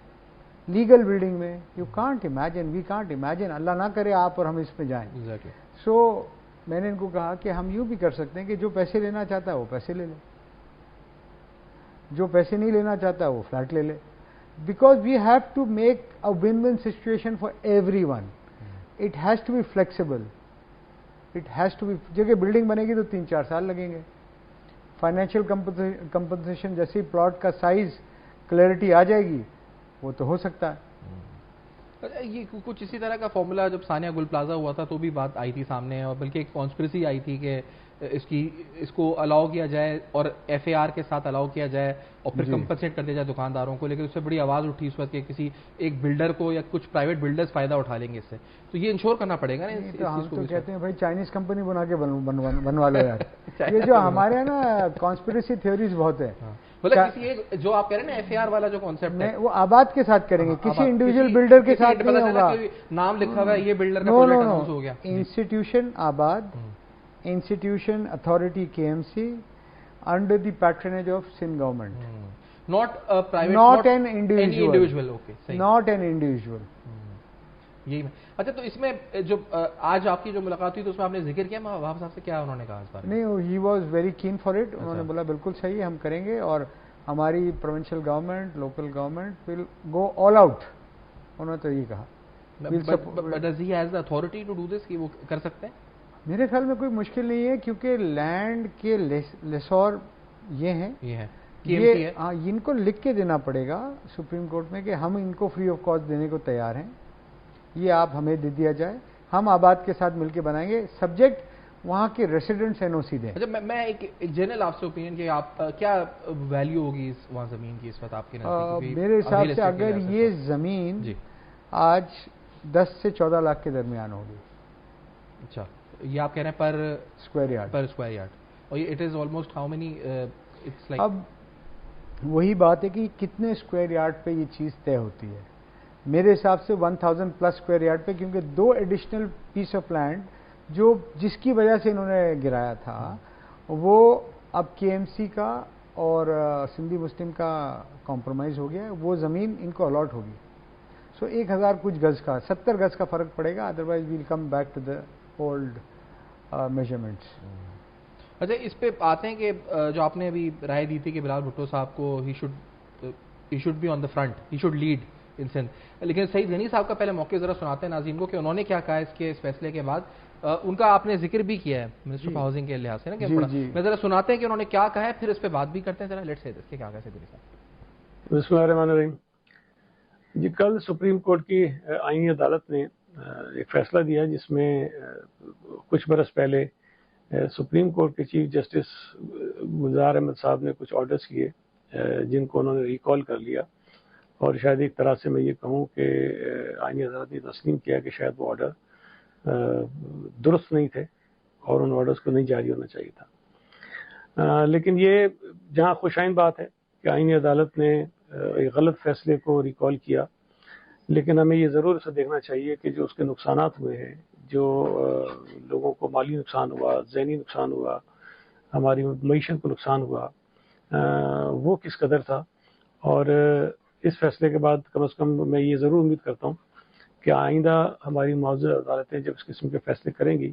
legal building میں؟ You can't imagine, we can't imagine. اللہ نہ کرے آپ اور ہم اس پہ جائیں. سو میں نے ان کو کہا کہ ہم یوں بھی کر سکتے ہیں کہ جو پیسے لینا چاہتا ہے وہ پیسے لے لے, جو پیسے نہیں لینا چاہتا وہ فلیٹ لے لے. Because we have to make a win win situation for everyone. It has to be flexible, it has to be. جگہ بلڈنگ بنے گی تو 3-4 سال لگیں گے. فائنینشیل کمپنسیشن جیسی پلاٹ کا سائز کلیئرٹی آ جائے گی وہ تو ہو سکتا ہے. یہ کچھ اسی طرح کا فارمولا جب ثانیہ گل پلازا ہوا تھا تو بھی بات آئی تھی سامنے, اور بلکہ ایک کانسپریسی آئی تھی کہ اس کو الاؤ کیا جائے اور FAR کے ساتھ الاؤ کیا جائے اور پھر کمپنسیٹ کر دیا جائے دکانداروں کو, لیکن اس سے بڑی آواز اٹھی اس وقت کہ کسی ایک بلڈر کو یا کچھ پرائیویٹ بلڈرز فائدہ اٹھا لیں گے اس سے, تو یہ انشور کرنا پڑے گا نا. ہم تو کہتے ہیں بھائی چائنیز کمپنی بنا کے بنوا لو یار. یہ جو ہمارے ہیں نا کانسپریسی تھیوریز بہت ہے. جو آپ کہہ رہے ہیں نا FAR والا جو کانسیپٹ ہے وہ آباد کے ساتھ کریں گے, کسی انڈیویجل بلڈر کے ساتھ نہیں ہوگا. نام لکھا ہوا ہے یہ بلڈر کا پروجیکٹ اناؤنس ہو گیا. انسٹیٹیوشن آباد, institution authority KMC under the پیٹرنیج of Sindh government, not an individual. Not an individual. یہی. اچھا تو اس میں جو آج آپ کی جو ملاقات ہوئی تو اس میں آپ نے ذکر کیا وہاب صاحب سے, کیا انہوں نے کہا اس بارے میں؟ نہیں, he was very keen for it. انہوں نے بولا بالکل صحیح ہے, ہم کریں گے, اور ہماری provincial government, local government will go all out. انہوں نے تو یہ کہا. Does he has the authority to do this, کہ وہ کر سکتے ہیں؟ میرے خیال میں کوئی مشکل نہیں ہے, کیونکہ لینڈ کے لیسور یہ ہیں, ان کو لکھ کے دینا پڑے گا سپریم کورٹ میں کہ ہم ان کو فری آف کاسٹ دینے کو تیار ہیں, یہ آپ ہمیں دے دیا جائے, ہم آباد کے ساتھ مل کے بنائیں گے, سبجیکٹ وہاں کے ریسیڈنٹس NOC دیں. اچھا میں ایک جنرل آپ سے اوپینین کہ آپ کیا ویلیو ہوگی وہاں زمین کی اس وقت آپ کے نزدیک؟ میرے حساب سے اگر یہ زمین آج 10 سے 14 لاکھ کے درمیان ہوگی. اچھا, یہ آپ کہہ رہے ہیں پر اسکوائر یارڈ, اور یہ it is almost how many, اب وہی بات ہے کہ کتنے اسکوائر یارڈ پہ یہ چیز طے ہوتی ہے. میرے حساب سے 1000 پلس اسکوائر یارڈ پہ, کیونکہ 2 ایڈیشنل پیس آف لینڈ جس کی وجہ سے انہوں نے گرایا تھا وہ اب KMC کا اور سندھی مسلم کا کمپرومائز ہو گیا ہے, وہ زمین ان کو الاٹ ہوگی. سو 1000 کچھ گز کا 70 گز کا فرق پڑے گا, otherwise we'll come back to the old measurements. اچھا اس پہ آتے ہیں کہ جو آپ نے ابھی رائے دی تھی کہ بلال بھٹو صاحب کو ہی should be on the front, he should lead in Sindh, لیکن سعید غنی صاحب کا پہلے موقع ذرا سناتے ہیں ناظرین کو کہ انہوں نے کیا کہا اس فیصلے کے بعد. ان کا آپ نے ذکر بھی کیا ہے منسٹر آف ہاؤسنگ کے لحاظ سے نا, میں ذرا سناتے ہیں کہ انہوں نے کیا کہا ہے, پھر اس پہ بات بھی کرتے ہیں. ذرا لیٹس سے کیا کہا سعید غنی صاحب. بسم اللہ الرحمن الرحیم. جی کل سپریم کورٹ کی آئینی عدالت نے ایک فیصلہ دیا جس میں کچھ برس پہلے سپریم کورٹ کے چیف جسٹس گلزار احمد صاحب نے کچھ آرڈرز کیے جن کو انہوں نے ریکال کر لیا, اور شاید ایک طرح سے میں یہ کہوں کہ آئینی عدالت نے تسلیم کیا کہ شاید وہ آرڈر درست نہیں تھے اور ان آرڈرز کو نہیں جاری ہونا چاہیے تھا. لیکن یہ جہاں خوشائن بات ہے کہ آئینی عدالت نے ایک غلط فیصلے کو ریکال کیا, لیکن ہمیں یہ ضرور اسے دیکھنا چاہیے کہ جو اس کے نقصانات ہوئے ہیں, جو لوگوں کو مالی نقصان ہوا, ذہنی نقصان ہوا, ہماری معیشت کو نقصان ہوا, وہ کس قدر تھا. اور اس فیصلے کے بعد کم از کم میں یہ ضرور امید کرتا ہوں کہ آئندہ ہماری معزز عدالتیں جب اس قسم کے فیصلے کریں گی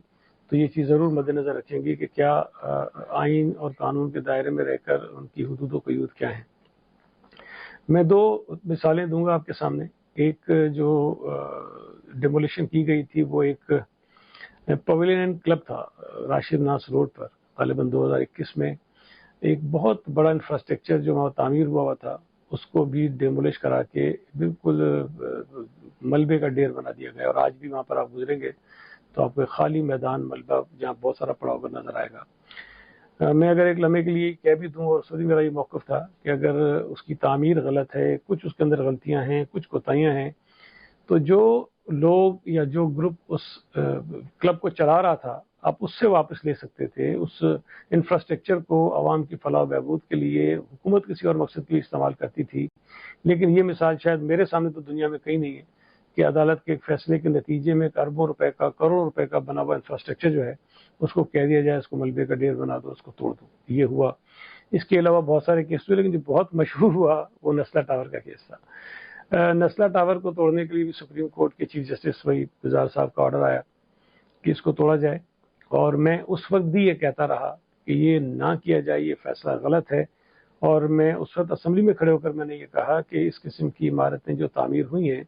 تو یہ چیز ضرور مد نظر رکھیں گی کہ کیا آئین اور قانون کے دائرے میں رہ کر ان کی حدود و قیود کیا ہیں. میں 2 مثالیں دوں گا آپ کے سامنے. ایک جو ڈیمولیشن کی گئی تھی وہ ایک پویلین کلب تھا راشد ناس روڈ پر, غالباً 2021 میں ایک بہت بڑا انفراسٹرکچر جو وہاں تعمیر ہوا تھا اس کو بھی ڈیمولش کرا کے بالکل ملبے کا ڈھیر بنا دیا گیا, اور آج بھی وہاں پر آپ گزریں گے تو آپ کو خالی میدان ملبہ جہاں بہت سارا پڑا ہوا نظر آئے گا. میں اگر ایک لمحے کے لیے کہہ بھی دوں, اور سودی میرا یہ موقف تھا کہ اگر اس کی تعمیر غلط ہے, کچھ اس کے اندر غلطیاں ہیں, کچھ کوتاہیاں ہیں, تو جو لوگ یا جو گروپ اس کلب کو چلا رہا تھا آپ اس سے واپس لے سکتے تھے. اس انفراسٹرکچر کو عوام کی فلاح و بہبود کے لیے حکومت کسی اور مقصد کے لیے استعمال کرتی تھی. لیکن یہ مثال شاید میرے سامنے تو دنیا میں کہیں نہیں ہے کہ عدالت کے ایک فیصلے کے نتیجے میں اربوں روپے کا کروڑوں روپے کا بنا ہوا انفراسٹرکچر جو ہے اس کو کہہ دیا جائے اس کو ملبے کا ڈھیر بنا دو اس کو توڑ دو. یہ ہوا. اس کے علاوہ بہت سارے کیس ہوئے لیکن جو بہت مشہور ہوا وہ نسلا ٹاور کا کیس تھا. نسلا ٹاور کو توڑنے کے لیے بھی سپریم کورٹ کے چیف جسٹس وہی گزار صاحب کا آرڈر آیا کہ اس کو توڑا جائے, اور میں اس وقت بھی یہ کہتا رہا کہ یہ نہ کیا جائے, یہ فیصلہ غلط ہے. اور میں اس وقت اسمبلی میں کھڑے ہو کر میں نے یہ کہا کہ اس قسم کی عمارتیں جو تعمیر ہوئی ہیں,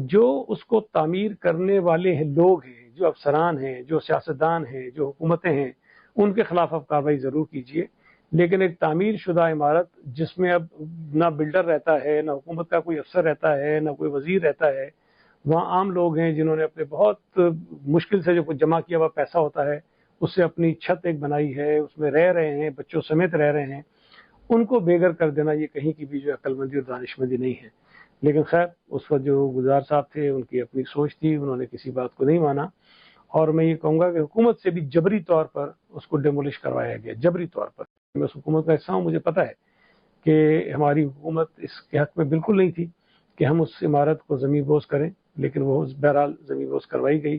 جو اس کو تعمیر کرنے والے ہیں لوگ ہیں, جو افسران ہیں, جو سیاستدان ہیں, جو حکومتیں ہیں, ان کے خلاف اب کارروائی ضرور کیجیے. لیکن ایک تعمیر شدہ عمارت جس میں اب نہ بلڈر رہتا ہے, نہ حکومت کا کوئی افسر رہتا ہے, نہ کوئی وزیر رہتا ہے, وہاں عام لوگ ہیں جنہوں نے اپنے بہت مشکل سے جو کچھ جمع کیا ہوا پیسہ ہوتا ہے اس سے اپنی چھت ایک بنائی ہے, اس میں رہ رہے ہیں, بچوں سمیت رہ رہے ہیں, ان کو بے گھر کر دینا یہ کہیں کی بھی جو عقل مندی اور دانش مندی نہیں ہے. لیکن خیر اس وقت جو گزار صاحب تھے ان کی اپنی سوچ تھی, انہوں نے کسی بات کو نہیں مانا. اور میں یہ کہوں گا کہ حکومت سے بھی جبری طور پر اس کو ڈیمولش کروایا گیا, جبری طور پر. میں اس حکومت کا حصہ ہوں, مجھے پتا ہے کہ ہماری حکومت اس کے حق میں بالکل نہیں تھی کہ ہم اس عمارت کو زمین بوس کریں, لیکن وہ بہرحال زمین بوس کروائی گئی.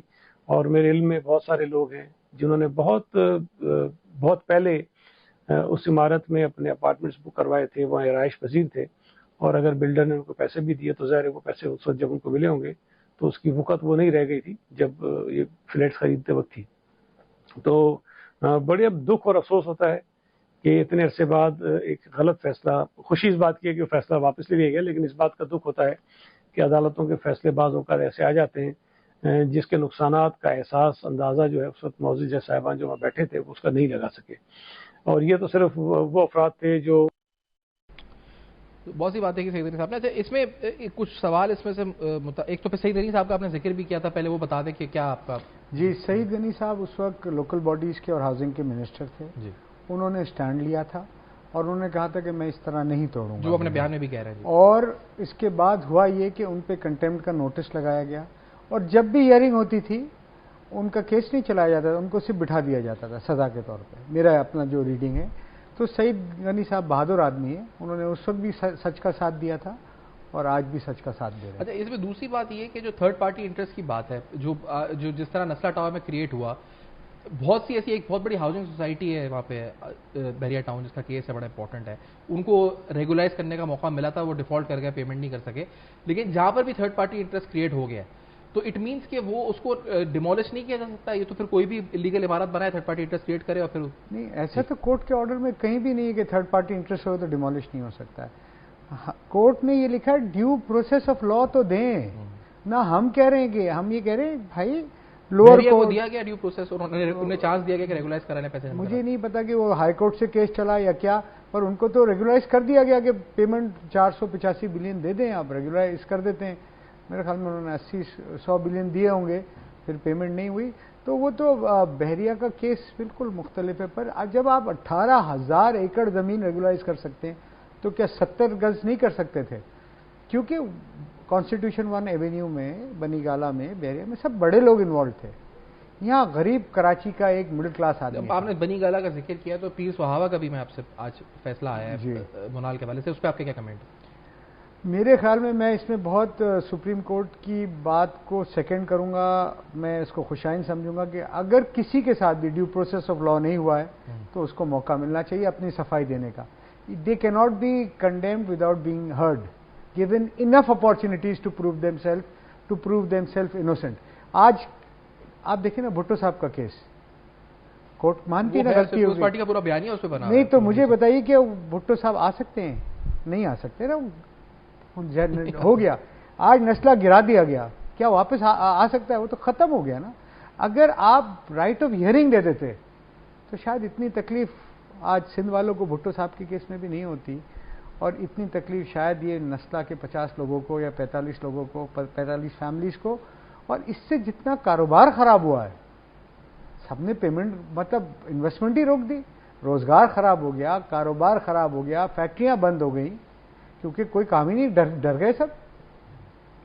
اور میرے علم میں بہت سارے لوگ ہیں جنہوں نے بہت پہلے اس عمارت میں اپنے اپارٹمنٹس بک کروائے تھے, وہاں رہائش پذیر تھے, اور اگر بلڈر نے ان کو پیسے بھی دیے تو ظاہر ہے وہ پیسے اس وقت جب ان کو ملے ہوں گے تو اس کی وقت وہ نہیں رہ گئی تھی جب یہ فلیٹس خریدتے وقت تھی. تو بڑے اب دکھ اور افسوس ہوتا ہے کہ اتنے عرصے بعد ایک غلط فیصلہ, خوشی اس بات کی ہے کہ وہ فیصلہ واپس لے لیا گیا, لیکن اس بات کا دکھ ہوتا ہے کہ عدالتوں کے فیصلے بعض اوقات ایسے آ جاتے ہیں جس کے نقصانات کا احساس اندازہ جو ہے اس وقت معزز صاحبان جو وہاں بیٹھے تھے اس کا نہیں لگا سکے. اور یہ تو صرف وہ افراد تھے جو بہت سی باتیں کی سعید غنی صاحب نے. اس میں کچھ سوال اس میں سے ایک تو پھر سعید غنی صاحب کا آپ نے ذکر بھی کیا تھا, پہلے وہ بتا دیں کہ کیا آپ کا. جی, سعید غنی صاحب اس وقت لوکل باڈیز کے اور ہاؤسنگ کے منسٹر تھے. جی, انہوں نے اسٹینڈ لیا تھا اور انہوں نے کہا تھا کہ میں اس طرح نہیں توڑوں گا, جو اپنے بیان میں بھی کہہ رہے ہیں. اور اس کے بعد ہوا یہ کہ ان پہ کنٹیمپٹ کا نوٹس لگایا گیا, اور جب بھی ہیئرنگ ہوتی تھی ان کا کیس نہیں چلایا جاتا تھا, ان کو صرف بٹھا دیا جاتا تھا سزا کے طور پہ. میرا اپنا جو ریڈنگ ہے. تو سعید غنی صاحب بہادر آدمی ہیں, انہوں نے اس وقت بھی سچ کا ساتھ دیا تھا اور آج بھی سچ کا ساتھ دے رہے ہیں. اچھا, اس میں دوسری بات یہ کہ جو تھرڈ پارٹی انٹرسٹ کی بات ہے, جو جس طرح نسلا ٹاور میں کریٹ ہوا, بہت سی ایسی ایک بہت بڑی ہاؤسنگ سوسائٹی ہے وہاں پہ بحریہ ٹاؤن, جس کا کیس ہے بڑا امپورٹنٹ ہے, ان کو ریگولائز کرنے کا موقع ملا تھا, وہ ڈیفالٹ کر گئے, پیمنٹ نہیں کر سکے. لیکن جہاں پر بھی تھرڈ پارٹی انٹرسٹ کریٹ ہو گیا تو اٹ مینس کہ وہ اس کو ڈیمولش نہیں کیا جا سکتا. یہ تو پھر کوئی بھی لیگل عمارت بنائے, تھرڈ پارٹی انٹرسٹ کریٹ کرے اور پھر نہیں, ایسا تو کورٹ کے آرڈر میں کہیں بھی نہیں ہے کہ تھرڈ پارٹی انٹرسٹ ہو تو ڈیمولش نہیں ہو سکتا ہے. کورٹ نے یہ لکھا ہے ڈیو پروسیس آف لا تو دیں نہ. ہم کہہ رہے ہیں کہ ہم یہ کہہ رہے ہیں بھائی لوور کو دیا گیا ڈیو پروسیس, انہیں چانس دیا گیا کہ ریگولائز کرانے پیسے. مجھے نہیں پتا کہ وہ ہائی کورٹ سے کیس چلا یا کیا, پر ان کو تو ریگولائز کر دیا گیا کہ پیمنٹ 485 بلین دے دیں, آپ ریگولائز کر دیتے ہیں. میرے خیال میں انہوں نے 80-100 بلین دیے ہوں گے, پھر پیمنٹ نہیں ہوئی. تو وہ تو بحریہ کا کیس بالکل مختلف ہے. پر جب آپ 18,000 ایکڑ زمین ریگولائز کر سکتے ہیں تو کیا 70 گز نہیں کر سکتے تھے؟ کیونکہ کانسٹیٹیوشن 1 ایونیو میں, بنی گالا میں, بحریہ میں سب بڑے لوگ انوالو تھے. یہاں غریب کراچی کا ایک مڈل کلاس آدمی. آپ نے بنی گالا کا ذکر کیا تو پیر سہاوا کا بھی میں آپ سے آج فیصلہ آیا ہے منال کے حوالے سے, اس پہ آپ کے کیا کمنٹ؟ میرے خیال میں اس میں بہت سپریم کورٹ کی بات کو سیکنڈ کروں گا. میں اس کو خوشائن سمجھوں گا کہ اگر کسی کے ساتھ بھی ڈیو پروسیس آف لا نہیں ہوا ہے تو اس کو موقع ملنا چاہیے اپنی صفائی دینے کا. دے کی not be condemned without being heard, given enough opportunities to prove themselves innocent. آج آپ دیکھیں نا بھٹو صاحب کا کیس, کورٹ مانتی ہے نا غلطی ہوگی, پارٹی کا پورا بیانیہ اس پہ بنا. نہیں تو مجھے بتائیے کہ بھٹو صاحب آ سکتے ہیں؟ نہیں آ سکتے نا, ہو گیا. آج نسلہ گرا دیا گیا, کیا واپس آ سکتا ہے؟ وہ تو ختم ہو گیا نا. اگر آپ رائٹ آف ہیئرنگ دے دیتے تو شاید اتنی تکلیف آج سندھ والوں کو بھٹو صاحب کے کیس میں بھی نہیں ہوتی, اور اتنی تکلیف شاید یہ نسلہ کے 50 لوگوں کو یا 45 لوگوں کو, 45 فیملیز کو. اور اس سے جتنا کاروبار خراب ہوا ہے, سب نے پیمنٹ مطلب انویسٹمنٹ ہی روک دی, روزگار خراب ہو گیا, کاروبار خراب ہو گیا, فیکٹریاں بند ہو گئیں کیونکہ کوئی کام ہی نہیں, ڈر گئے سب.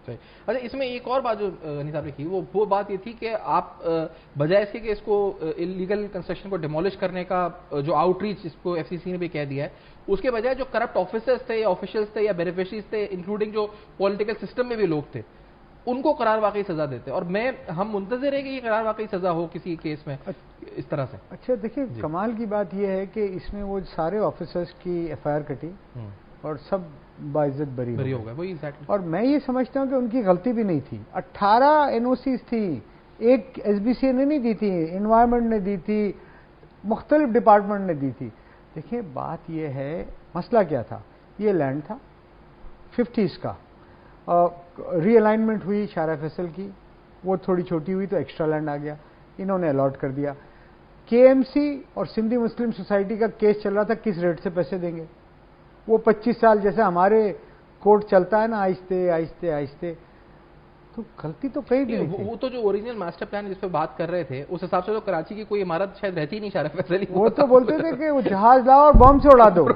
اچھا اس میں ایک اور بات جو غنی صاحب نے کی وہ بات یہ تھی کہ آپ بجائے اس کے اس کو انلیگل کنسٹرکشن کو ڈیمولش کرنے کا جو آؤٹ ریچ اس کو ایف سی سی نے بھی کہہ دیا ہے, اس کے بجائے جو کرپٹ آفیسرز تھے یا آفیشلز تھے یا بینیفیشریز تھے انکلوڈنگ جو پولیٹیکل سسٹم میں بھی لوگ تھے ان کو قرار واقعی سزا دیتے, اور ہم منتظر ہیں کہ یہ قرار واقعی سزا ہو کسی کیس میں اس طرح سے. اچھا دیکھیں کمال کی بات یہ ہے کہ اس میں وہ سارے آفیسرز کی ایف آئی آر کٹی اور سب باعزت بری ہو گئے, اور میں یہ سمجھتا ہوں کہ ان کی غلطی بھی نہیں تھی. 18 این او سیز تھی, ایک ایس بی سی نے نہیں دی تھی, انوائرمنٹ نے دی تھی, مختلف ڈپارٹمنٹ نے دی تھی. دیکھیں بات یہ ہے مسئلہ کیا تھا, یہ لینڈ تھا 50s کا, ری الائنمنٹ ہوئی شارع فیصل کی, وہ تھوڑی چھوٹی ہوئی تو ایکسٹرا لینڈ آ گیا, انہوں نے الاٹ کر دیا. کے ایم سی اور سندھی مسلم سوسائٹی کا کیس چل رہا تھا کس ریٹ سے پیسے دیں گے, وہ 25 سال جیسے ہمارے کورٹ چلتا ہے نا آہستہ آہستہ آہستہ, تو غلطی تو کہیں بھی نہیں تھی. وہ تو جو اوریجنل ماسٹر پلان جس پہ بات کر رہے تھے اس حساب سے تو کراچی کی کوئی عمارت شاید رہتی نہیں شارع فیصل, وہ تو بولتے تھے کہ وہ جہاز لاؤ اور بم سے اڑا دو,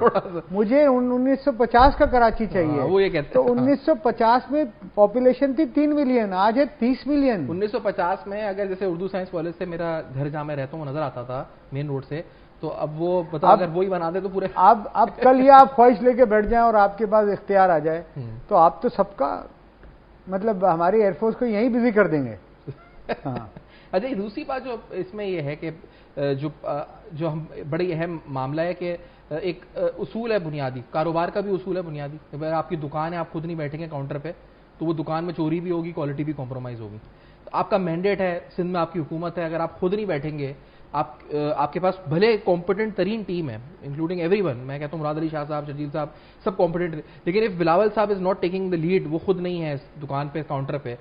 مجھے 1950 کا کراچی چاہیے. وہ یہ کہتے تو 1950 میں پاپولیشن تھی 3 ملین, آج ہے 30 ملین. 1950 میں اگر جیسے اردو سائنس کالج سے میرا گھر جہاں میں رہتا ہوں وہ نظر آتا تھا مین روڈ سے, تو اب وہ پتا اگر وہی بنا دے تو پورے اب کل یہ آپ خواہش لے کے بیٹھ جائیں اور آپ کے پاس اختیار آ جائے تو آپ تو سب کا مطلب ہماری ایئر فورس کو یہیں بزی کر دیں گے. اچھا دوسری بات جو اس میں یہ ہے کہ جو ہم بڑی اہم معاملہ ہے کہ ایک اصول ہے بنیادی, کاروبار کا بھی اصول ہے بنیادی. اگر آپ کی دکان ہے آپ خود نہیں بیٹھیں گے کاؤنٹر پہ تو وہ دکان میں چوری بھی ہوگی, کوالٹی بھی کمپرومائز ہوگی. آپ کا مینڈیٹ ہے, سندھ میں آپ کی حکومت ہے, اگر آپ خود نہیں بیٹھیں گے, آپ کے پاس بھلے کمپیٹنٹ ترین ٹیم ہے انکلوڈنگ ایوری ون, میں کہتا ہوں مراد علی شاہ صاحب, شرجیل صاحب, سب کمپیٹنٹ, لیکن اف بلاول صاحب is not taking the lead, وہ خود نہیں ہے دکان پہ کاؤنٹر پہ,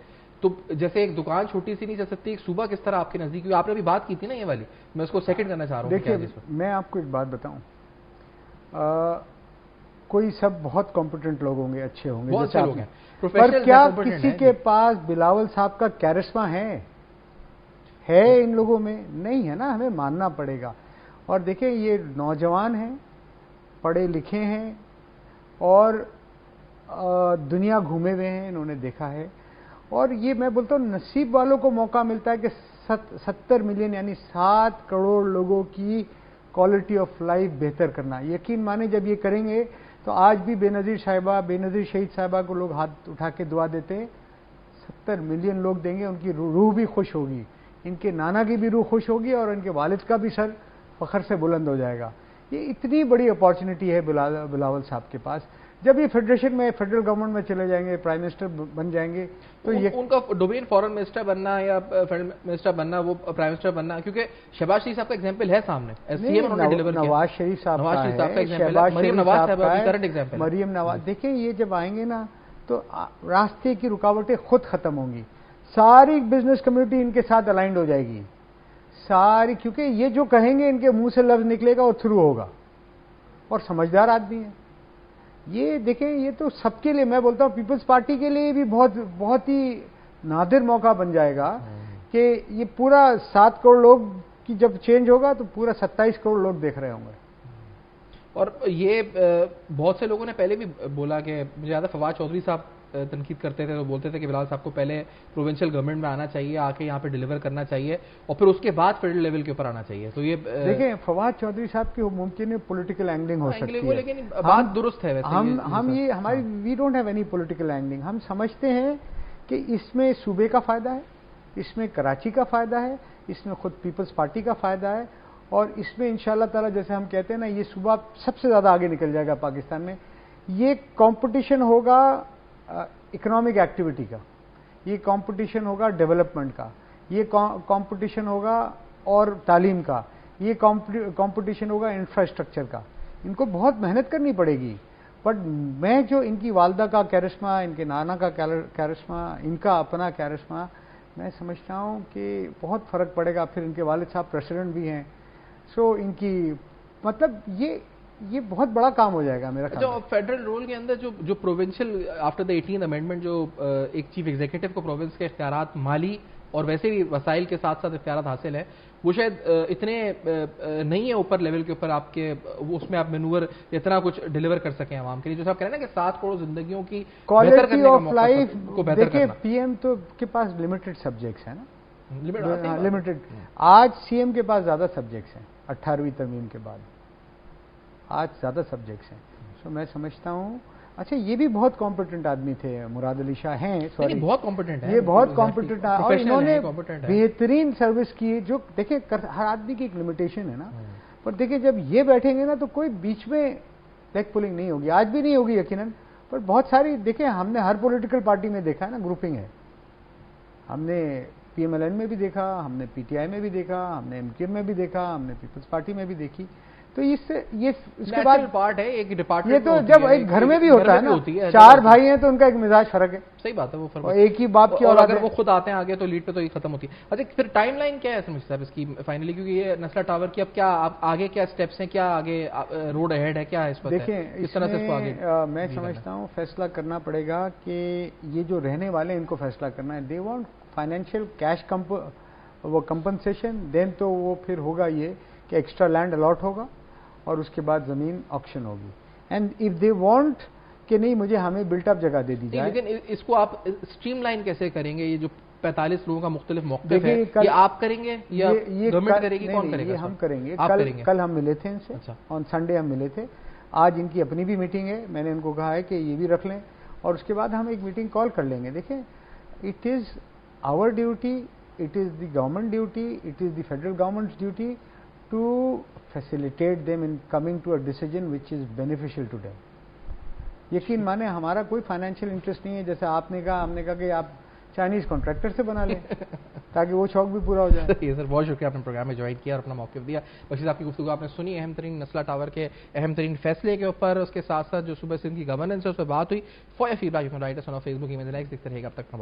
تو جیسے ایک دکان چھوٹی سی نہیں چل سکتی, ایک صوبہ کس طرح آپ کے نزدیک, آپ نے بھی بات کی تھی نا یہ والی, میں اس کو سیکنڈ کرنا چاہ رہا ہوں. دیکھیے میں آپ کو ایک بات بتاؤں, کوئی سب بہت کمپیٹنٹ لوگ ہوں گے, اچھے ہوں گے, بہت لوگ ہیں, پر کیا کسی کے پاس بلاول صاحب کا کیرسما ہے ان لوگوں میں؟ نہیں ہے نا, ہمیں ماننا پڑے گا. اور دیکھیں یہ نوجوان ہیں, پڑھے لکھے ہیں, اور دنیا گھومے ہوئے ہیں, انہوں نے دیکھا ہے. اور یہ میں بولتا ہوں نصیب والوں کو موقع ملتا ہے کہ 70 ملین یعنی 7 کروڑ لوگوں کی کوالٹی آف لائف بہتر کرنا. یقین مانے جب یہ کریں گے تو آج بھی بے نظیر صاحبہ, بے نظیر شہید صاحبہ کو لوگ ہاتھ اٹھا کے دعا دیتے ہیں. 70 ملین لوگ دیں گے, ان کی روح بھی خوش ہوگی, ان کے نانا کی بھی روح خوش ہوگی, اور ان کے والد کا بھی سر فخر سے بلند ہو جائے گا. یہ اتنی بڑی اپارچونٹی ہے بلاول صاحب کے پاس. جب یہ فیڈریشن میں, فیڈرل گورنمنٹ میں چلے جائیں گے, پرائم منسٹر بن جائیں گے, تو ان کا ڈومین فارن منسٹر بننا یا فیڈرل منسٹر بننا, وہ پرائم منسٹر بننا, کیونکہ شہباز شریف صاحب کا ایگزامپل ہے سامنے, نواز شریف صاحب کا ہے, مریم نواز. دیکھیں یہ جب آئیں گے نا تو راستے کی رکاوٹیں خود ختم ہوں گی, ساری بزنس کمیونٹی ان کے ساتھ الائنڈ ہو جائے گی ساری, کیونکہ یہ جو کہیں گے ان کے منہ سے لفظ نکلے گا وہ تھرو ہوگا, اور سمجھدار آدمی ہیں یہ. دیکھیں یہ تو سب کے لیے, میں بولتا ہوں پیپلز پارٹی کے لیے بھی بہت ہی نادر موقع بن جائے گا کہ یہ پورا 7 کروڑ لوگ کی جب چینج ہوگا تو پورا 27 کروڑ لوگ دیکھ رہے ہوں گے. اور یہ بہت سے لوگوں نے پہلے بھی بولا کہ مجھے زیادہ فواد چودھری صاحب تنقید کرتے تھے, تو بولتے تھے کہ بلال صاحب کو پہلے پروونشل گورنمنٹ میں آنا چاہیے, آ کے یہاں پہ ڈیلیور کرنا چاہیے, اور پھر اس کے بعد فیڈرل لیول کے اوپر آنا چاہیے. تو یہ دیکھیں فواد چودھری صاحب کی ممکن ہے پولیٹیکل اینگلنگ ہو سکتی ہے, لیکن بات درست ہے. ہم یہ ہماری we don't have any political angling. ہم سمجھتے ہیں کہ اس میں صوبے کا فائدہ ہے, اس میں کراچی کا فائدہ ہے, اس میں خود پیپلز پارٹی کا فائدہ ہے, اور اس میں انشاءاللہ تعالی جیسے ہم کہتے ہیں نا یہ صوبہ سب سے زیادہ آگے نکل جائے گا پاکستان میں. یہ کمپٹیشن ہوگا اکنامک ایکٹیویٹی کا, یہ کمپٹیشن ہوگا ڈیولپمنٹ کا, یہ کمپٹیشن ہوگا اور تعلیم کا, یہ کمپٹیشن ہوگا انفراسٹرکچر کا. ان کو بہت محنت کرنی پڑے گی, بٹ میں جو ان کی والدہ کا کیرسما, ان کے نانا کا کیرسما, ان کا اپنا کیرسما, میں سمجھتا ہوں کہ بہت فرق پڑے گا. پھر ان کے والد صاحب پریسیڈنٹ بھی ہیں, سو ان کی مطلب یہ بہت بڑا کام ہو جائے گا میرا خیال. جو فیڈرل رول کے اندر جو provincial after the 18th amendment جو ایک چیف ایگزیکٹو کو پروونس کے اختیارات مالی اور ویسے بھی وسائل کے ساتھ ساتھ اختیارات حاصل ہیں، وہ شاید اتنے نہیں ہے اوپر لیول کے اوپر آپ کے، اس میں آپ مینور اتنا کچھ ڈیلیور کر سکیں عوام کے لیے، جو صاحب کہہ رہے ہیں نا کہ 7 کروڑ زندگیوں کی بہتر کرنے کا موقع کو بہتر کرنا. پی ایم تو کے پاس لمیٹڈ سبجیکٹس ہیں نا، لمیٹڈ. آج سی ایم کے پاس زیادہ سبجیکٹس ہیں 18ویں ترمیم کے بعد، آج زیادہ سبجیکٹس ہیں. سو میں سمجھتا ہوں اچھا یہ بھی بہت کمپیٹنٹ آدمی تھے، مراد علی شاہ ہیں، سوری بہت کمپیٹنٹ ہے، یہ بہت کمپیٹنٹ ہے اور انہوں نے بہترین سروس کی. جو دیکھیں ہر آدمی کی ایک لمیٹیشن ہے نا، پر دیکھیں جب یہ بیٹھیں گے نا تو کوئی بیچ میں لیگ پولنگ نہیں ہوگی، آج بھی نہیں ہوگی یقیناً، پر بہت ساری دیکھیں ہم نے ہر پولیٹیکل پارٹی میں دیکھا ہے نا گروپنگ ہے. ہم نے پی ایم ایل این میں بھی دیکھا، ہم نے پی ٹی آئی میں بھی دیکھا، ہم نے ایم کیو ایم میں بھی دیکھا، ہم نے پیپلز پارٹی میں بھی دیکھی. تو اس سے یہ اس کے بعد پارٹ ہے ایک ڈپارٹمنٹ، یہ تو جب ایک گھر میں بھی ہوتا ہے نا، 4 بھائی ہیں تو ان کا ایک مزاج فرق ہے. صحیح بات ہے، وہ فرق ایک ہی باپ کی اور اولاد اگر وہ خود آتے ہیں آگے تو لیڈ پہ تو یہ ختم ہوتی ہے. اچھا پھر ٹائم لائن کیا ہے سمجھ صاحب اس کی فائنلی، کیونکہ یہ نسلا ٹاور کی اب کیا آگے کیا سٹیپس ہیں، کیا آگے روڈ اہیڈ ہے، کیا ہے اس پر؟ دیکھیں اس طرح سے میں سمجھتا ہوں فیصلہ کرنا پڑے گا کہ یہ جو رہنے والے ان کو فیصلہ کرنا ہے. دے وانٹ فائنینشیل کیش وہ کمپنسیشن، دین تو وہ پھر ہوگا یہ کہ ایکسٹرا لینڈ الاٹ ہوگا اور اس کے بعد زمین آکشن ہوگی. اینڈ اف دے وانٹ کہ نہیں مجھے ہمیں بلٹ اپ جگہ دے دی جائے. لیکن اس کو آپ اسٹریم لائن کیسے کریں گے؟ یہ جو 45 لوگوں کا مختلف موقف ہے، یہ آپ کریں گے یا گورنمنٹ کرے گی، کون کرے گا؟ یہ ہم کریں گے. کل ہم ملے تھے ان سے، آن سنڈے ہم ملے تھے. آج ان کی اپنی بھی میٹنگ ہے، میں نے ان کو کہا ہے کہ یہ بھی رکھ لیں اور اس کے بعد ہم ایک میٹنگ کال کر لیں گے. دیکھیں it is our duty, it is the government duty, it is the federal government's duty to facilitate them in coming to a decision which is beneficial to them. یقین مانے ہمارا کوئی فائنینشیل انٹرسٹ نہیں ہے، جیسے آپ نے کہا، ہم نے کہا کہ آپ چائنیز کانٹریکٹر سے بنا لیں تاکہ وہ شوق بھی پورا ہو جائے. سر بہت شکریہ، آپ نے پروگرام میں جوائن کیا اور اپنا موقف دیا. بشیر صاحب کی گفتگو آپ نے سنی، اہم ترین نسلا ٹاور کے اہم ترین فیصلے کے اوپر، اس کے ساتھ ساتھ جو صوبہ سندھ کی گورننس ہے اس پہ بات ہوئی. For feedback you can write us on Facebook, email, like دیکھتے رہیے گا. اب تک ہم